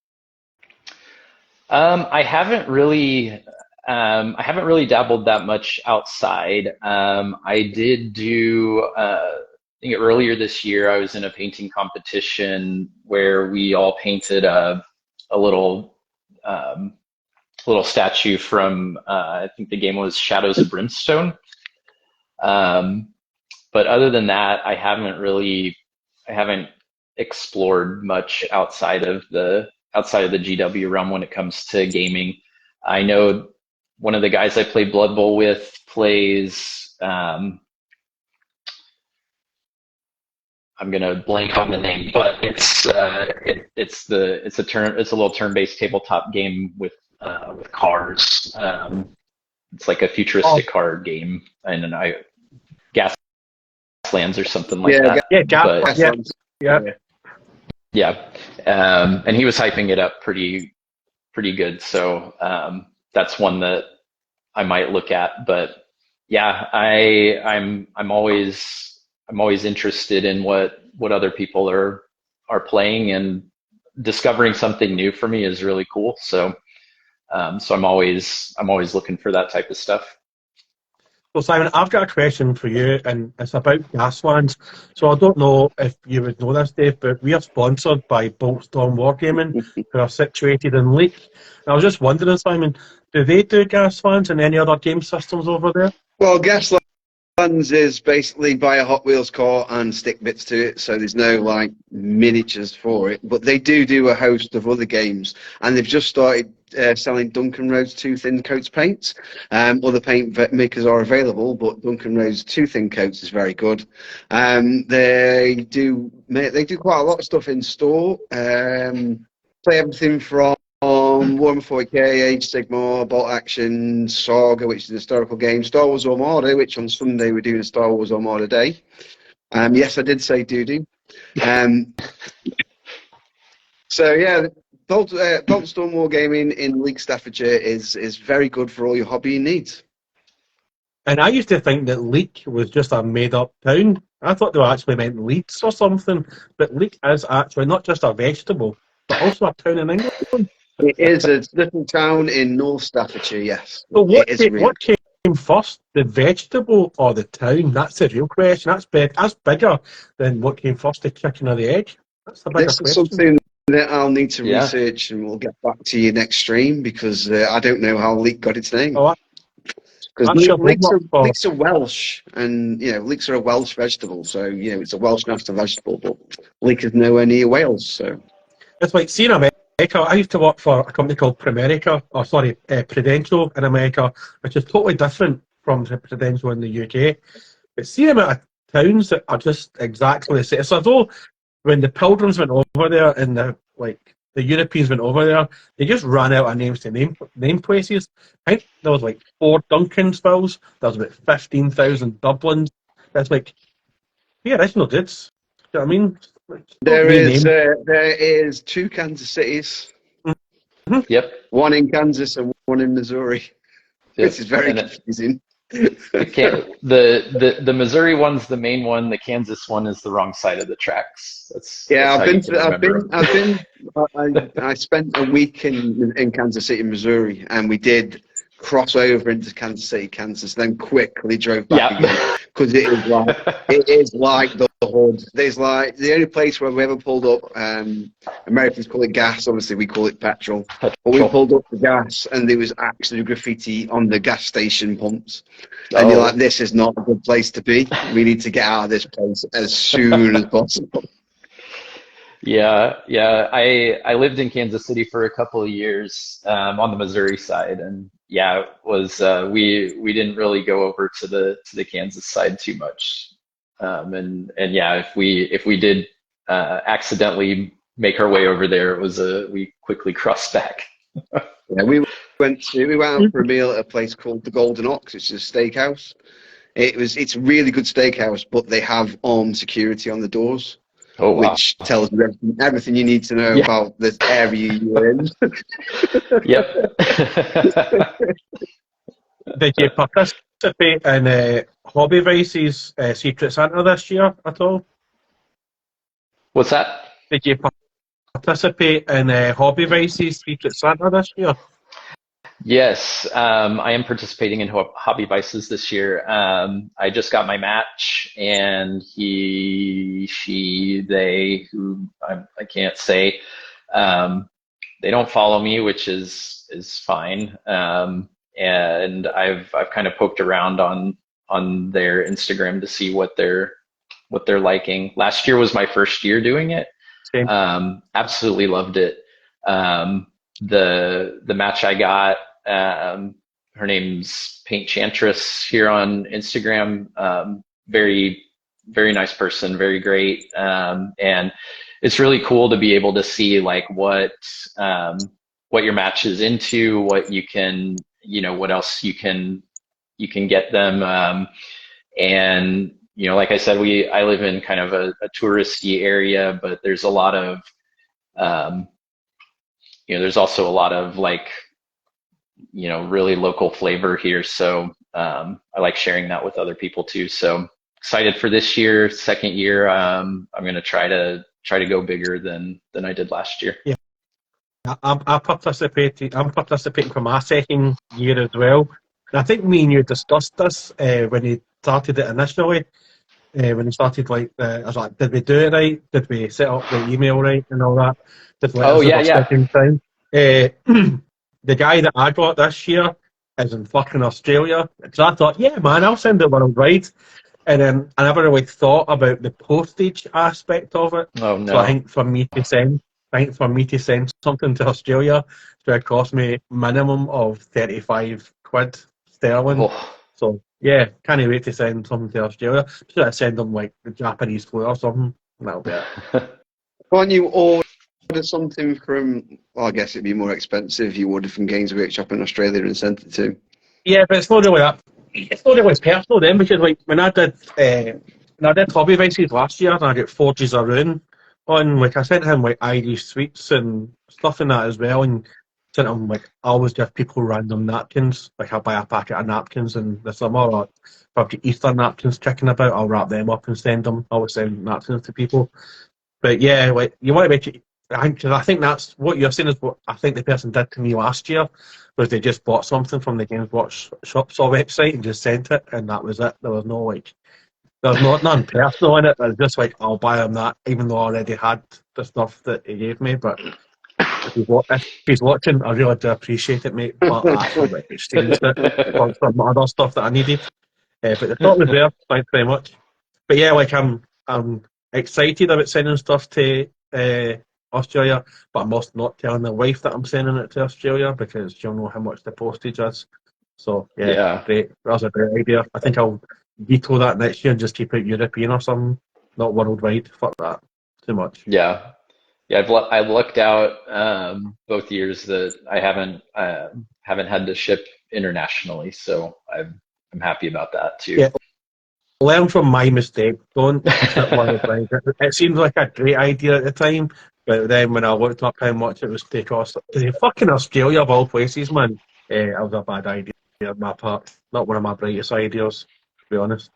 I haven't really dabbled that much outside. I did do think earlier this year I was in a painting competition where we all painted a little statue from I think the game was Shadows of Brimstone. But other than that, I haven't explored much outside of the GW realm when it comes to gaming. I know one of the guys I play Blood Bowl with plays. I'm gonna blank on the name, but it's a little turn-based tabletop game with cars. It's like a futuristic car game, and Gaslands or something like that. Yeah, Gaslands. Yeah. And he was hyping it up pretty good. So that's one that I might look at. But yeah, I'm always interested in what other people are playing, and discovering something new for me is really cool. So I'm always looking for that type of stuff. Well, Simon, I've got a question for you, and it's about Gaslands. So I don't know if you would know this, Dave, but we are sponsored by Boltstorm Wargaming, who are situated in Leek. And I was just wondering, Simon, do they do Gaslands and any other game systems over there? Well, Gaslands is basically buy a Hot Wheels car and stick bits to it, so there's no like miniatures for it. But they do a host of other games, and they've just started selling Duncan Road's 2 thin coats paints. Other paint makers are available, but Duncan Road's 2 thin coats is very good. They do quite a lot of stuff in store. Play everything from Warhammer 40k, Age Sigmar, Bolt Action, Saga, which is a historical game, Star Wars Armada, which on Sunday we're doing a Star Wars Armada day. Yes, I did say doo-doo. So yeah, Boltstorm Wargaming in Leek, Staffordshire is very good for all your hobby needs. And I used to think that Leek was just a made-up town. I thought they were actually meant Leeds or something, but Leek is actually not just a vegetable, but also a town in England. It is a little town in North Staffordshire, yes. So what came first, the vegetable or the town? That's the real question. That's bigger than what came first, the chicken or the egg. That's a bigger This question. is something that I'll need to research, and we'll get back to you next stream, because I don't know how Leek got its name. Because leeks are Welsh, and leeks are a Welsh vegetable, so it's a Welsh national vegetable. But leek is nowhere near Wales, so it's like seeing America. I used to work for a company called Prudential in America, which is totally different from Prudential in the UK. But seeing them at towns that are just exactly the same. So although when the Pilgrims went over there and the Europeans went over there, they just ran out of names to name places. I think there was like 4 Duncansvilles. There was about 15,000 Dublins. That's like the original dudes. Do you know what I mean? There is 2 Kansas cities. Mm-hmm. Yep. One in Kansas and one in Missouri. Yep. This is very confusing. The Missouri one's the main one. The Kansas one is the wrong side of the tracks. I spent a week in Kansas City, Missouri, and we did cross over into Kansas City, Kansas, then quickly drove back again, because it is like the hood. There's like the only place where we ever pulled up. Americans call it gas, obviously we call it petrol. But we pulled up the gas, and there was actually graffiti on the gas station pumps. And you're like, this is not a good place to be. We need to get out of this place as soon as possible. Yeah. I lived in Kansas City for a couple of years on the Missouri side, and it was we didn't really go over to the Kansas side too much, and if we did accidentally make our way over there, we quickly crossed back. Yeah, we went out for a meal at a place called the Golden Ox. It's a steakhouse. It's a really good steakhouse, but they have armed security on the doors. Oh, wow. Which tells you everything you need to know about this area you're in. Yep. Did you participate in Hobby Vice's Secret Santa this year at all? What's that? Did you participate in Hobby Vice's Secret Santa this year? Yes, I am participating in Hobby Vices this year. I just got my match, and he, she, they, who I can't say, um, they don't follow me, which is fine. And I've kind of poked around on their Instagram to see what they're liking. Last year was my first year doing it. Same. Absolutely loved it. Um, the match I got, her name's Paint Chantress here on Instagram. Very very nice person, very great, and it's really cool to be able to see like what your match is into, what you can, what else you can get them, and like I said, I live in kind of a touristy area, but there's a lot of um, there's also a lot of like really local flavor here. So I like sharing that with other people too. So excited for this year, second year. I'm going to try to go bigger than I did last year. Yeah, I'm participating for my second year as well. And I think me and you discussed this when you started it initially. When you started, like, I was like, did we do it right? Did we set up the email right and all that? Did we let Oh us have yeah, our yeah. second time? The guy that I got this year is in fucking Australia. So I thought, yeah, man, I'll send it worldwide. And then I never really thought about the postage aspect of it. Oh So I no. think for me to send something to Australia, it's going to cost me minimum of 35 quid sterling. Oh. So yeah, can't wait to send something to Australia. Should I send them like the Japanese food or something? That'll be it. Can't you order something from? Well, I guess it'd be more expensive if you ordered from Games Workshop in Australia and sent it to. Yeah, but it's not really that. It's not really personal then, because like when I did Hobby Vices last year and I got Forges of Ruin on, like I sent him like Irish sweets and stuff in that as well, and sent him like I always give people random napkins. Like I buy a packet of napkins in the summer, or if I've got Easter napkins kicking about, I'll wrap them up and send them. I always send napkins to people. But yeah, like you want to make it. I think that's what you're saying is what I think the person did to me last year, was they just bought something from the Games Workshop's website and just sent it, and that was it. There was no like, there's nothing personal in it. It was just like, I'll buy him that, even though I already had the stuff that he gave me. But if he's watching, I really do appreciate it, mate. But I actually exchanged it for some other stuff that I needed. But the thought was there. Thanks very much. But yeah, like I'm excited about sending stuff to Australia, but I'm also not telling the wife that I'm sending it to Australia because she'll know how much the postage is. So yeah, Yeah. great. That's a great idea. I think I'll veto that next year and just keep it European or something, not worldwide. Fuck that, too much. Yeah. Yeah, I've lucked out both years that I haven't had to ship internationally, so I'm happy about that too. Yeah. Learn from my mistake. Don't ship worldwide. It seemed like a great idea at the time, but then when I looked up how much it was to cost, to fucking Australia of all places, man, it was a bad idea on my part. Not one of my brightest ideas, to be honest.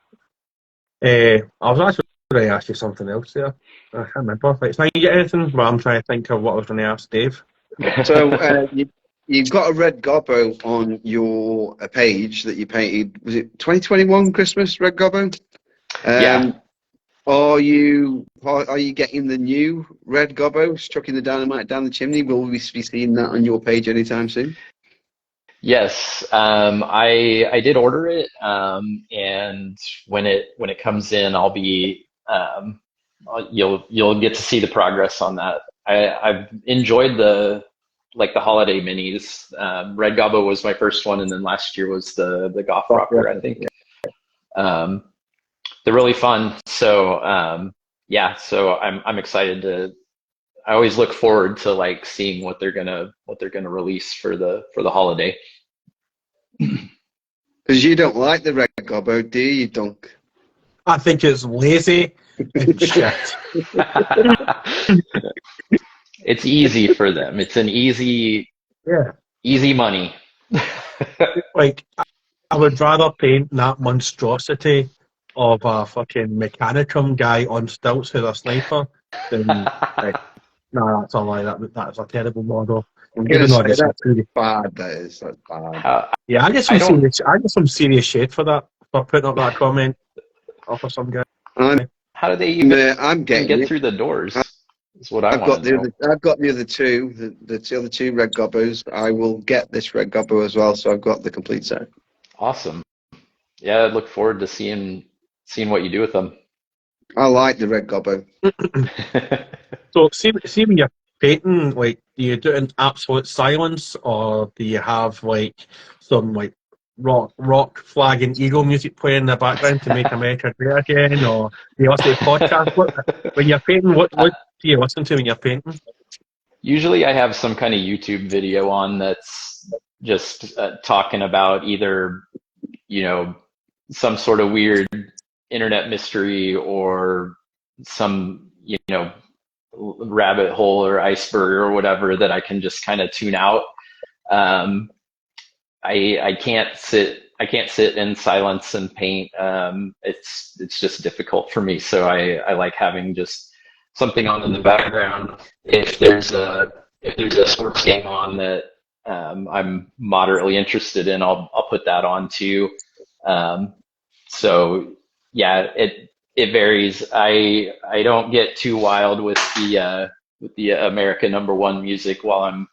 I was actually going to ask you something else there. I can't remember. Like, can you get anything? Well, I'm trying to think of what I was going to ask Dave. So you've got a red gobbo on your page that you painted. Was it 2021 Christmas red gobbo? Yeah. Are you getting the new red gobbo, chucking the dynamite down the chimney? Will we be seeing that on your page anytime soon? Yes, I did order it, and when it comes in, I'll be you'll get to see the progress on that. I've enjoyed the holiday minis. Red Gobbo was my first one, and then last year was the Goth Rocker, I think. They're really fun. So yeah, so I'm excited to. I always look forward to like seeing what they're gonna release for the holiday. Because you don't like the red gobbo, do you, Dunk? I think it's lazy and shit. It's easy for them. It's an easy money. Like, I would rather paint that monstrosity of a fucking Mechanicum guy on stilts who's a sniper than, like, nah, that's a lie. That's a terrible model. I'm gonna Even though say that's that's really bad. That is, that's bad. yeah, I get some serious shit for that, for putting up that comment off of some guy. How do they even I'm getting get it. through the doors? Is what I I've want got to know. I've got the other two, the other two red gobbos. I will get this red gobbo as well, so I've got the complete set. Awesome. Yeah, I look forward to seeing what you do with them. I like the red gobbo. So see when you're painting, like, do you do it in absolute silence, or do you have like some like rock flag and eagle music playing in the background to make America great again, or do you listen to podcasts? When you're painting, what do you listen to when you're painting? Usually I have some kind of YouTube video on that's just talking about either, some sort of weird internet mystery or some, rabbit hole or iceberg or whatever that I can just kind of tune out. I can't sit in silence and paint. It's just difficult for me. So I like having just something on in the background. If there's a sports game on that I'm moderately interested in, I'll put that on too. So yeah, it varies. I don't get too wild with the America #1 music while I'm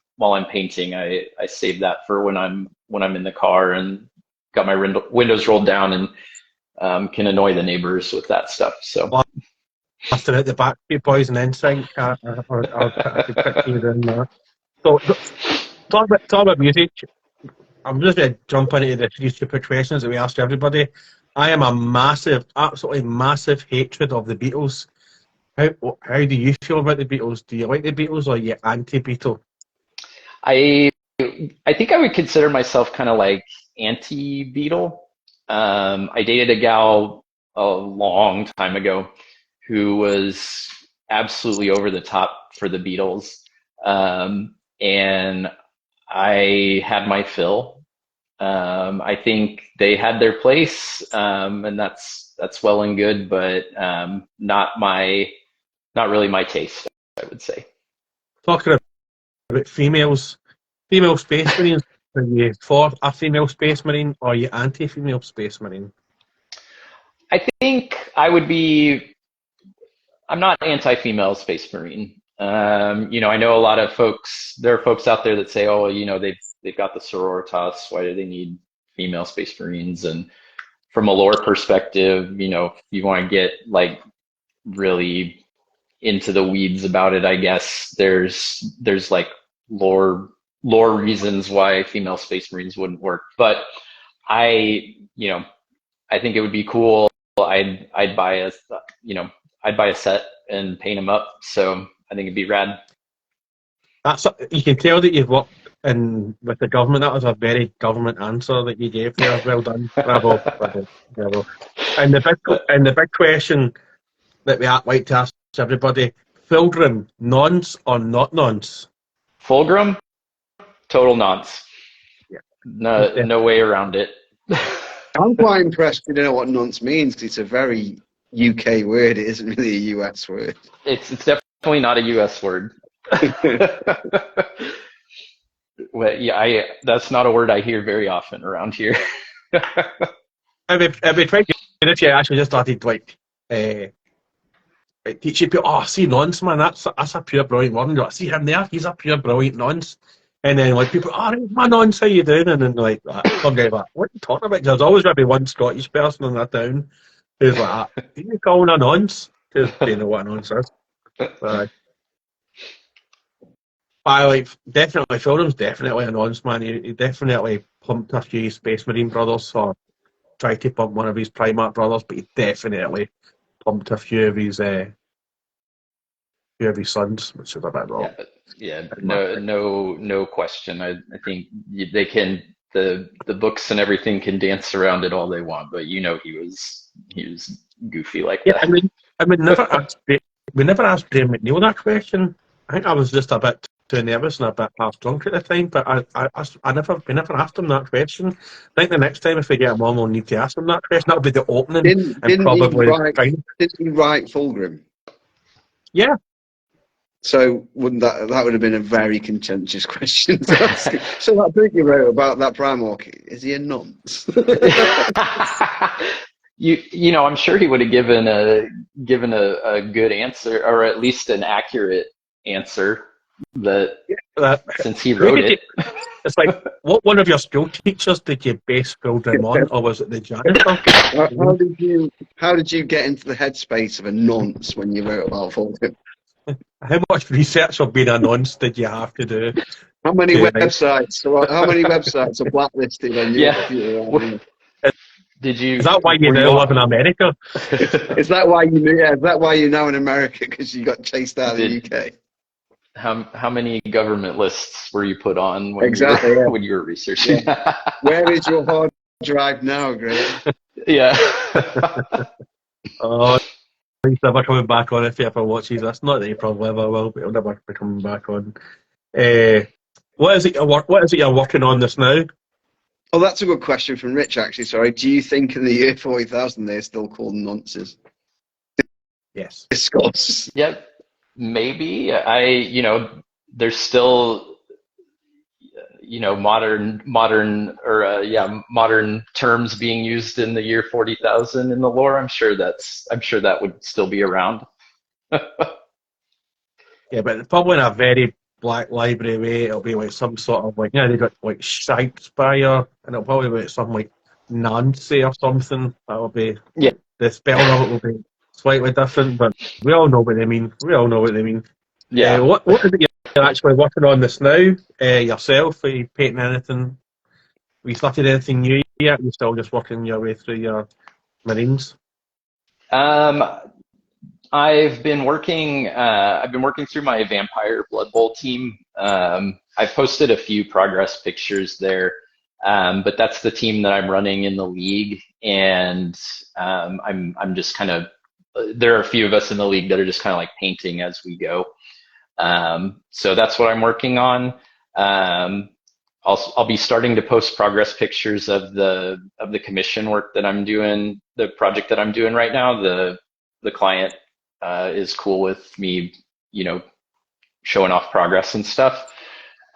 painting. I save that for when I'm in the car and got my windows rolled down and can annoy the neighbors with that stuff. So After at the Backstreet Boys and NSYNC, or put you in there. So talk about music. I'm just going to jump into the three stupid questions that we asked everybody. I am absolutely massive hatred of the Beatles. How do you feel about the Beatles? Do you like the Beatles, or are you anti-Beatle? I think I would consider myself kind of like anti-Beatle. I dated a gal a long time ago who was absolutely over the top for the Beatles. And I had my fill. I think they had their place, and that's well and good, but not really my taste, I would say. Talking about female space marines, are you for a female space marine, or are you anti-female space marine? I think I'm not anti-female space marine. I know a lot of folks, there are folks out there that say, oh, they've got the sororitas. Why do they need female space marines? And from a lore perspective, if you want to get like really into the weeds about it, I guess there's like lore reasons why female space marines wouldn't work. But I think it would be cool. I'd buy a set and paint them up. So I think it'd be rad. You can tell that you've worked with the government. That was a very government answer that you gave there. Well done. Bravo, bravo, bravo. And the big question that we like to ask everybody: Fulgrim, nonce or not nonce? Fulgrim, total nonce. Yeah. No way around it. I'm quite impressed you don't know what nonce means, because it's a very UK word. It isn't really a US word. It's definitely not a US word. Well, yeah, that's not a word I hear very often around here. It'd be quite good if you actually just started teaching people. Oh, see, nonce, man, that's a pure brilliant word. And see him there, he's a pure brilliant nonce. And then like people, oh, my nonce, how you doing? And then like some guy like, what are you talking about? There's always going to be one Scottish person in that town who's like, are you calling a nonce? Because they know what a nonce is. I like definitely Fulgrim's definitely a nonce, man. He definitely pumped a few Space Marine brothers, or tried to pump one of his Primarch brothers, but he definitely pumped a few of his sons, which is a bit wrong. Yeah, no question. I think they can, the books and everything can dance around it all they want, but he was goofy like that. I mean, we never asked Graham McNeil that question. I think I was just a bit too nervous and a bit half drunk at the time, but we never asked him that question. I think the next time if we get him on, we'll need to ask him that question. That'll be the opening. Didn't he write Fulgrim? Yeah. So wouldn't that would have been a very contentious question to ask. So that book you wrote about that Primarch, is he a nonce? You know, I'm sure he would have given a good answer, or at least an accurate answer. That since he wrote it, it's like, what one of your school teachers did you base build them on, or was it the janitor? How did you get into the headspace of a nonce when you wrote about Fulton? How much research of being a nonce did you have to do? How many websites are blacklisted on your computer? Did you? Is that why you now live in America? Is that why you? Yeah, is that why you're now in America? Because you got chased out of the UK. How many government lists were you put on when when you were researching? Yeah. Where is your hard drive now, Greg? Yeah. Oh, he's never coming back on if he ever watches. That's not that he probably ever will, but he'll never be coming back on. What is it you're working on this now? Oh, that's a good question from Rich, actually. Sorry. Do you think in the year 40,000 they're still called nonces? Yes. Discuss. Yep. Maybe. There's still, modern terms being used in the year 40,000 in the lore. I'm sure that would still be around. Yeah, but probably in a very Black Library way. It'll be like some sort of like, they got like Shakespeare, and it'll probably be something like Nancy or something. That'll be, the spell of it will be slightly different, but we all know what they mean. Yeah. What is it you're actually working on this now? Yourself? Are you painting anything? Have you started anything new yet? Are you still just working your way through your Marines? I've been working through my Vampire Blood Bowl team. I've posted a few progress pictures there, but that's the team that I'm running in the league, and I'm just kind of, there are a few of us in the league that are just kind of like painting as we go. So that's what I'm working on. I'll be starting to post progress pictures of the commission work that I'm doing, the project that I'm doing right now. The client is cool with me, showing off progress and stuff.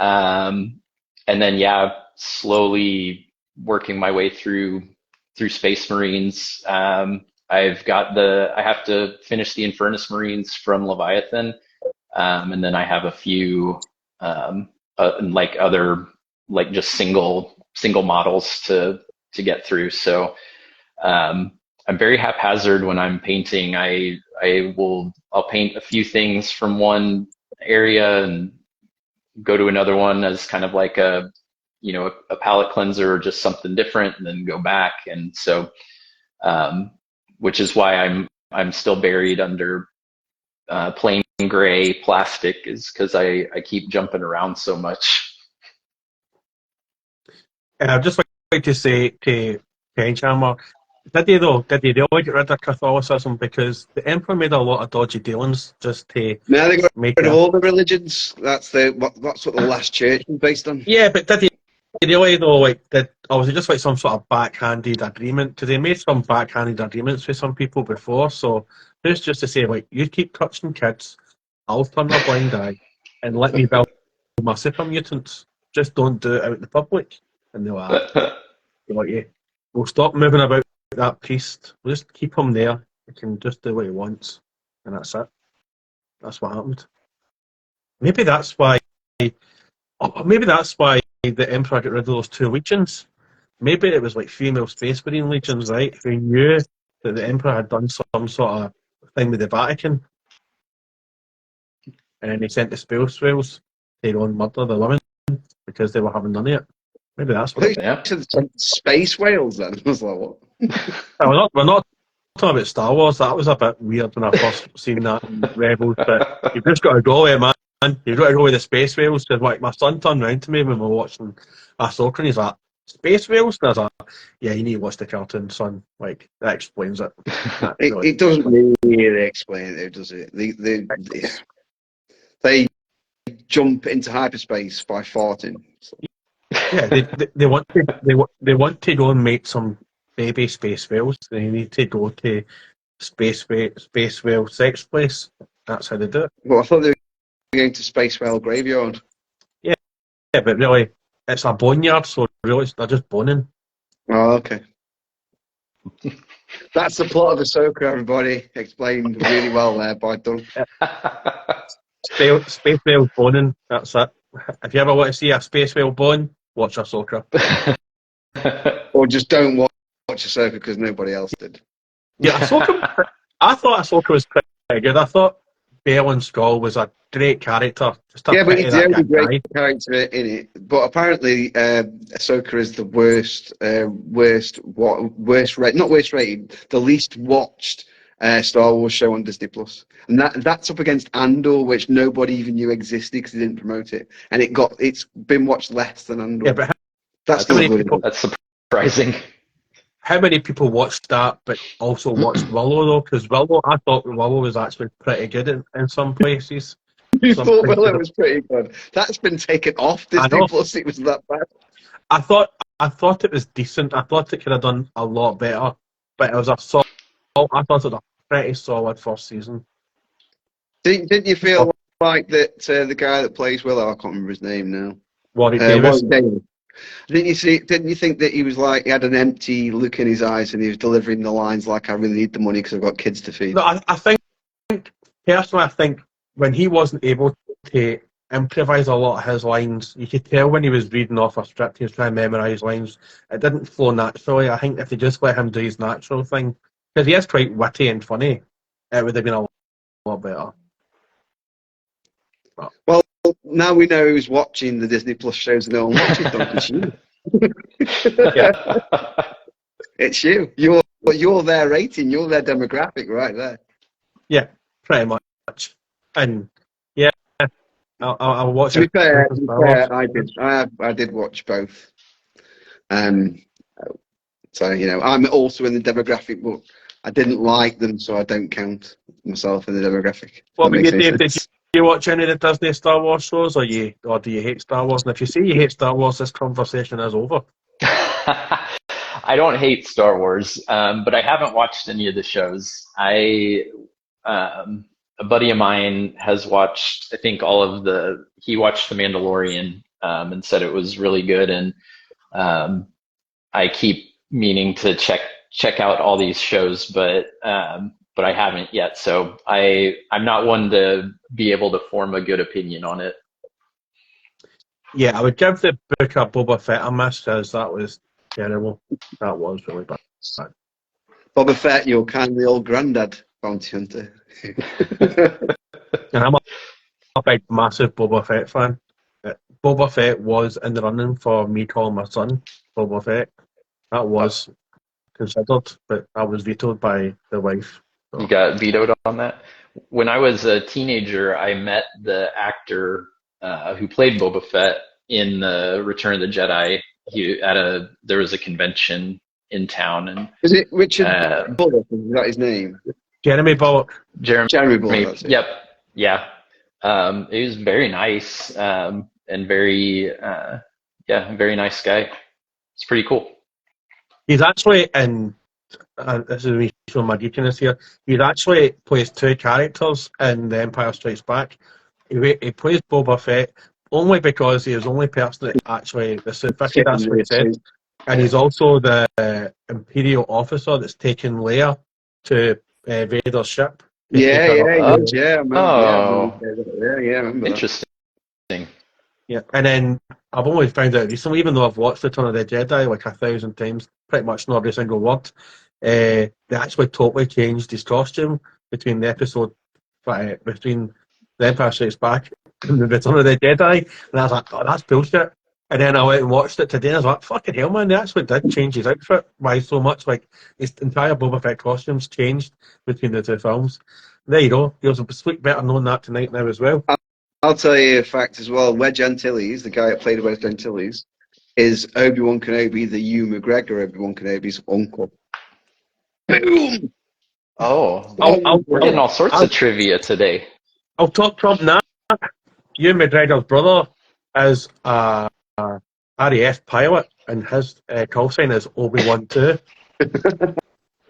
And then, slowly working my way through Space Marines. I have to finish the Infernus Marines from Leviathan. And then I have a few, just single models to get through. So, I'm very haphazard when I'm painting. I'll paint a few things from one area and go to another one as kind of like a palette cleanser or just something different, and then go back. And so, which is why I'm still buried under plain gray plastic, is because I keep jumping around so much. I'd just like to say to Benchhammer, did they really get rid of Catholicism? Because the Emperor made a lot of dodgy dealings just to they got make rid of all the religions. That's what the last church was based on. Yeah, but did they really though? Or was it just like some sort of backhanded agreement? Because they made some backhanded agreements with some people before. So it's just to say, like, you keep touching kids, I'll turn a blind eye and let me build my super mutants. Just don't do it out in the public. And they're like, we'll stop moving about that priest. We'll just keep him there. He can just do what he wants, and that's it. That's what happened. Maybe that's why the Emperor got rid of those 2 legions. Maybe it was like female Space Marine legions, right? Who knew that the Emperor had done some sort of thing with the Vatican, and then he sent the Spellswells to go and murder the women because they were having none of it. Maybe that's what. Space whales. Then I was like, what? We're not talking about Star Wars. That was a bit weird when I first seen that in Rebels. But you've just got to go with it, man. You've got to go with the space whales. Because like my son turned around to me when we were watching Ahsoka, and he's like, "Space whales?" And I was like, "Yeah, you need to watch the cartoon, son. Like that explains it." It doesn't really explain it, does it? They jump into hyperspace by farting. So. Yeah, they want to go and make some baby space whales. They need to go to space whale sex place. That's how they do it. Well, I thought they going to Space Whale Graveyard. Yeah, but really, it's a boneyard, so really they're just boning. Oh, okay. That's the plot of Ahsoka, everybody. Explained really well there by Dunn. Space whale boning, that's it. If you ever want to see a space whale bone, watch Ahsoka. Or just don't watch Ahsoka because nobody else did. Yeah, Ahsoka. I thought Ahsoka was pretty good. I thought Balin Skull was a great character. Just a Yeah, but pity he's the that only guy great died. character in it. But apparently, Ahsoka is the worst rated, the least watched Star Wars show on Disney Plus, and that's up against Andor, which nobody even knew existed because they didn't promote it, and it's been watched less than Andor. Yeah, but that's how not many good. people? That's surprising. How many people watched that, but also watched Willow though? Because I thought Willow was actually pretty good in some places. You Some thought places. Willow was pretty good. That's been taken off I Disney know. Plus. It was that bad. I thought it was decent. I thought it could have done a lot better, but it was I thought it was a pretty solid first season. Didn't you feel like that the guy that plays Willow, I can't remember his name now. Warwick Davis. Warwick Davis. Didn't you think that he was like, he had an empty look in his eyes and he was delivering the lines like, I really need the money because I've got kids to feed? No, I think personally, I think when he wasn't able to improvise a lot of his lines, you could tell when he was reading off a script, he was trying to memorise lines. It didn't flow naturally. I think if they just let him do his natural thing, because he is quite witty and funny, it would have been a lot better. Well, now we know who's watching the Disney Plus shows and no one watches them. It's you. Yeah. It's you. You're their rating. You're their demographic right there. Yeah, pretty much. And yeah, I'll watch To be it. fair, I did watch both. So I'm also in the demographic, but I didn't like them, so I don't count myself in the demographic. What about you, That makes Dave? any Did sense. you watch any of the Disney Star Wars shows, or do you hate Star Wars? And if you say you hate Star Wars, this conversation is over. I don't hate Star Wars, but I haven't watched any of the shows. A buddy of mine has watched, I think he watched The Mandalorian, and said it was really good. And I keep meaning to check out all these shows, but I haven't yet. So I'm not one to be able to form a good opinion on it. Yeah, I would give the book of Boba Fett a miss, because that was terrible. That was really bad. Boba Fett, your kindly old granddad bounty hunter. And I'm a big, massive Boba Fett fan. Boba Fett was in the running for me calling my son Boba Fett. That was considered, but I was vetoed by the wife. So. You got vetoed on that? When I was a teenager, I met the actor who played Boba Fett in the Return of the Jedi. There was a convention in town, and Is it Richard Bullock? Is that his name? Jeremy Bullock. Jeremy Bullock. That's it. Yep. Yeah. He was very nice, and very very nice guy. It's pretty cool. He's actually in. This is me showing my geekiness here. He actually plays two characters in The Empire Strikes Back. He plays Boba Fett only because he is the only person that actually the suit fitted. That's what he said. And he's also the Imperial officer that's taken Leia to Vader's ship. Yeah, I remember. Oh. I remember. Interesting. Yeah, and then I've only found out recently, even though I've watched Return of the Jedi like 1,000 times, pretty much know every single word. They actually totally changed his costume between the Empire Strikes Back and the Return of the Jedi, and I was like, oh, that's bullshit. And then I went and watched it today, and I was like, fucking hell, man, they actually did change his outfit by so much. Like, his entire Boba Fett costumes changed between the two films. There you go. He was a sweet better known that tonight now as well. I'll tell you a fact as well. Wedge Antilles, the guy that played Wedge Antilles, is Obi-Wan Kenobi, the Hugh McGregor Obi-Wan Kenobi's uncle. Boom! We're getting all sorts of trivia today. I'll talk Trump now. Hugh McGregor's brother is a RAF pilot, and his call sign is Obi-Wan 2.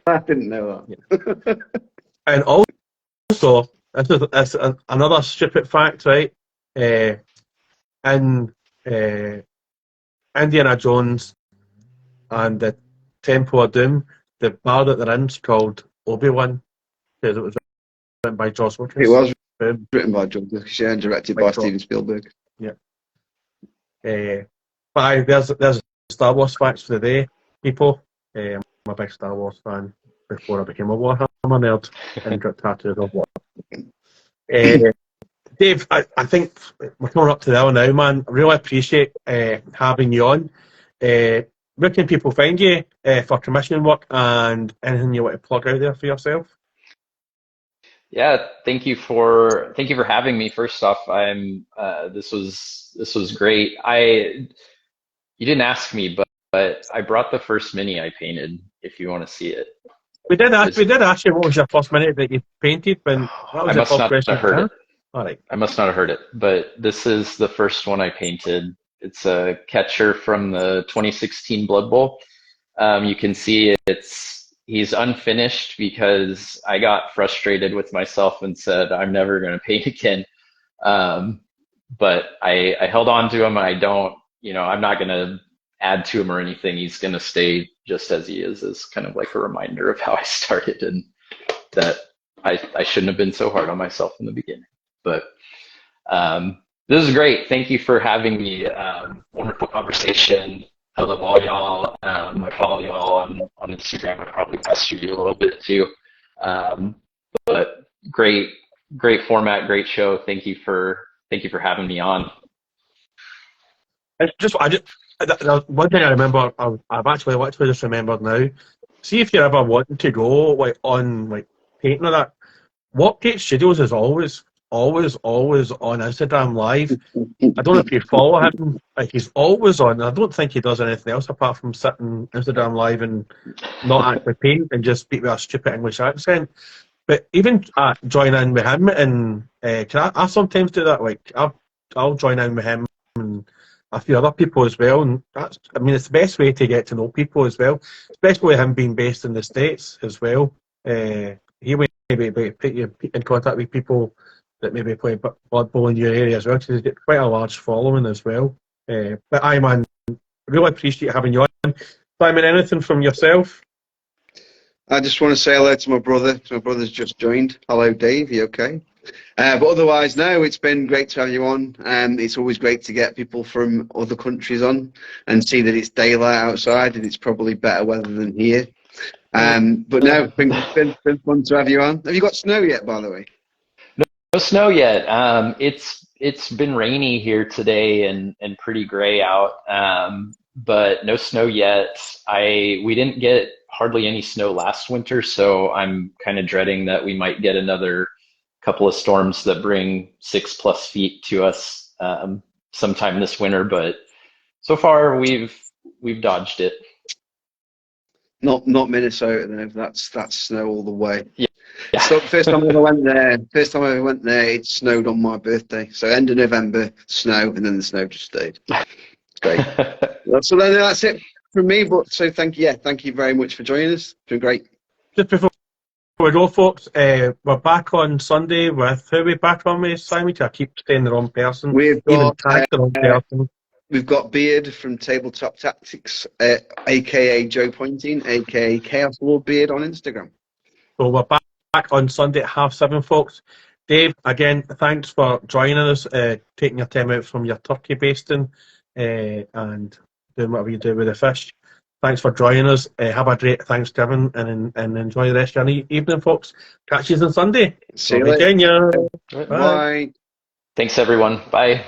I didn't know that. And also, this is another stupid fact, right? In Indiana Jones and the Temple of Doom, the bar that they're in is called Obi-Wan, because it was written by George Lucas. It was Boom. written by George Lucas, yeah, and directed by Steven Spielberg. Yeah. But there's Star Wars facts for the day, people. I'm a big Star Wars fan before I became a Warhammer nerd and got tattooed of war. Dave, I think we're coming up to the hour now, man. I really appreciate having you on. Where can people find you for commissioning work and anything you want to plug out there for yourself? Yeah, thank you for having me. First off, this was great. You didn't ask me, but I brought the first mini I painted. If you want to see it, we did ask you what was your first mini that you painted, but that was your first question. I must not have heard it. All right. I must not have heard it, but this is the first one I painted. It's a catcher from the 2016 Blood Bowl. You can see he's unfinished because I got frustrated with myself and said, I'm never going to paint again. But I held on to him. I'm not going to add to him or anything. He's going to stay just as he is, as kind of like a reminder of how I started and that I shouldn't have been so hard on myself in the beginning. But this is great. Thank you for having me. Wonderful conversation. I love all y'all. I follow y'all on Instagram. I probably pester you a little bit too. But great format, great show. Thank you for having me on. One thing I remember, I've actually just remembered now. See if you're ever wanting to go on painting or that. Walkgate Studios is always on Instagram Live. I don't know if you follow him. He's always on. I don't think he does anything else apart from sitting Instagram Live and not actually paint and just speak with a stupid English accent. But even join in with him, and I sometimes do that. I'll join in with him and a few other people as well. And it's the best way to get to know people as well, especially him being based in the States as well. He will maybe put you in contact with people that maybe play Blood Bowl in your area as well, because he's got quite a large following as well. But man, really appreciate having you on. Simon, anything from yourself? I just want to say hello to my brother. My brother's just joined. Hello, Dave. You okay? But otherwise, no, it's been great to have you on. It's always great to get people from other countries on and see that it's daylight outside and it's probably better weather than here. But no, it's been fun to have you on. Have you got snow yet, by the way? No snow yet. It's been rainy here today and pretty gray out. But no snow yet. We didn't get hardly any snow last winter, so I'm kind of dreading that we might get another couple of storms that bring 6+ feet to us sometime this winter. But so far we've dodged it. Not Minnesota though. That's snow all the way. Yeah. So first time I ever went there, it snowed on my birthday. So end of November, snow, and then the snow just stayed. It's great. So then that's it from me. But so thank you very much for joining us. It's been great. Just before we go, folks, we're back on Sunday with who are we back on with, Simon? I keep saying the wrong person. We've got the wrong person. We've got Beard from Tabletop Tactics, aka Joe Pointing, aka Chaos Lord Beard on Instagram. So we're back on Sunday at 7:30, folks. Dave, again, thanks for joining us, taking your time out from your turkey basting and doing whatever you do with the fish. Thanks for joining us. Have a great Thanksgiving and enjoy the rest of your evening, folks. Catch you on Sunday. See you later. Bye. Bye. Thanks, everyone. Bye.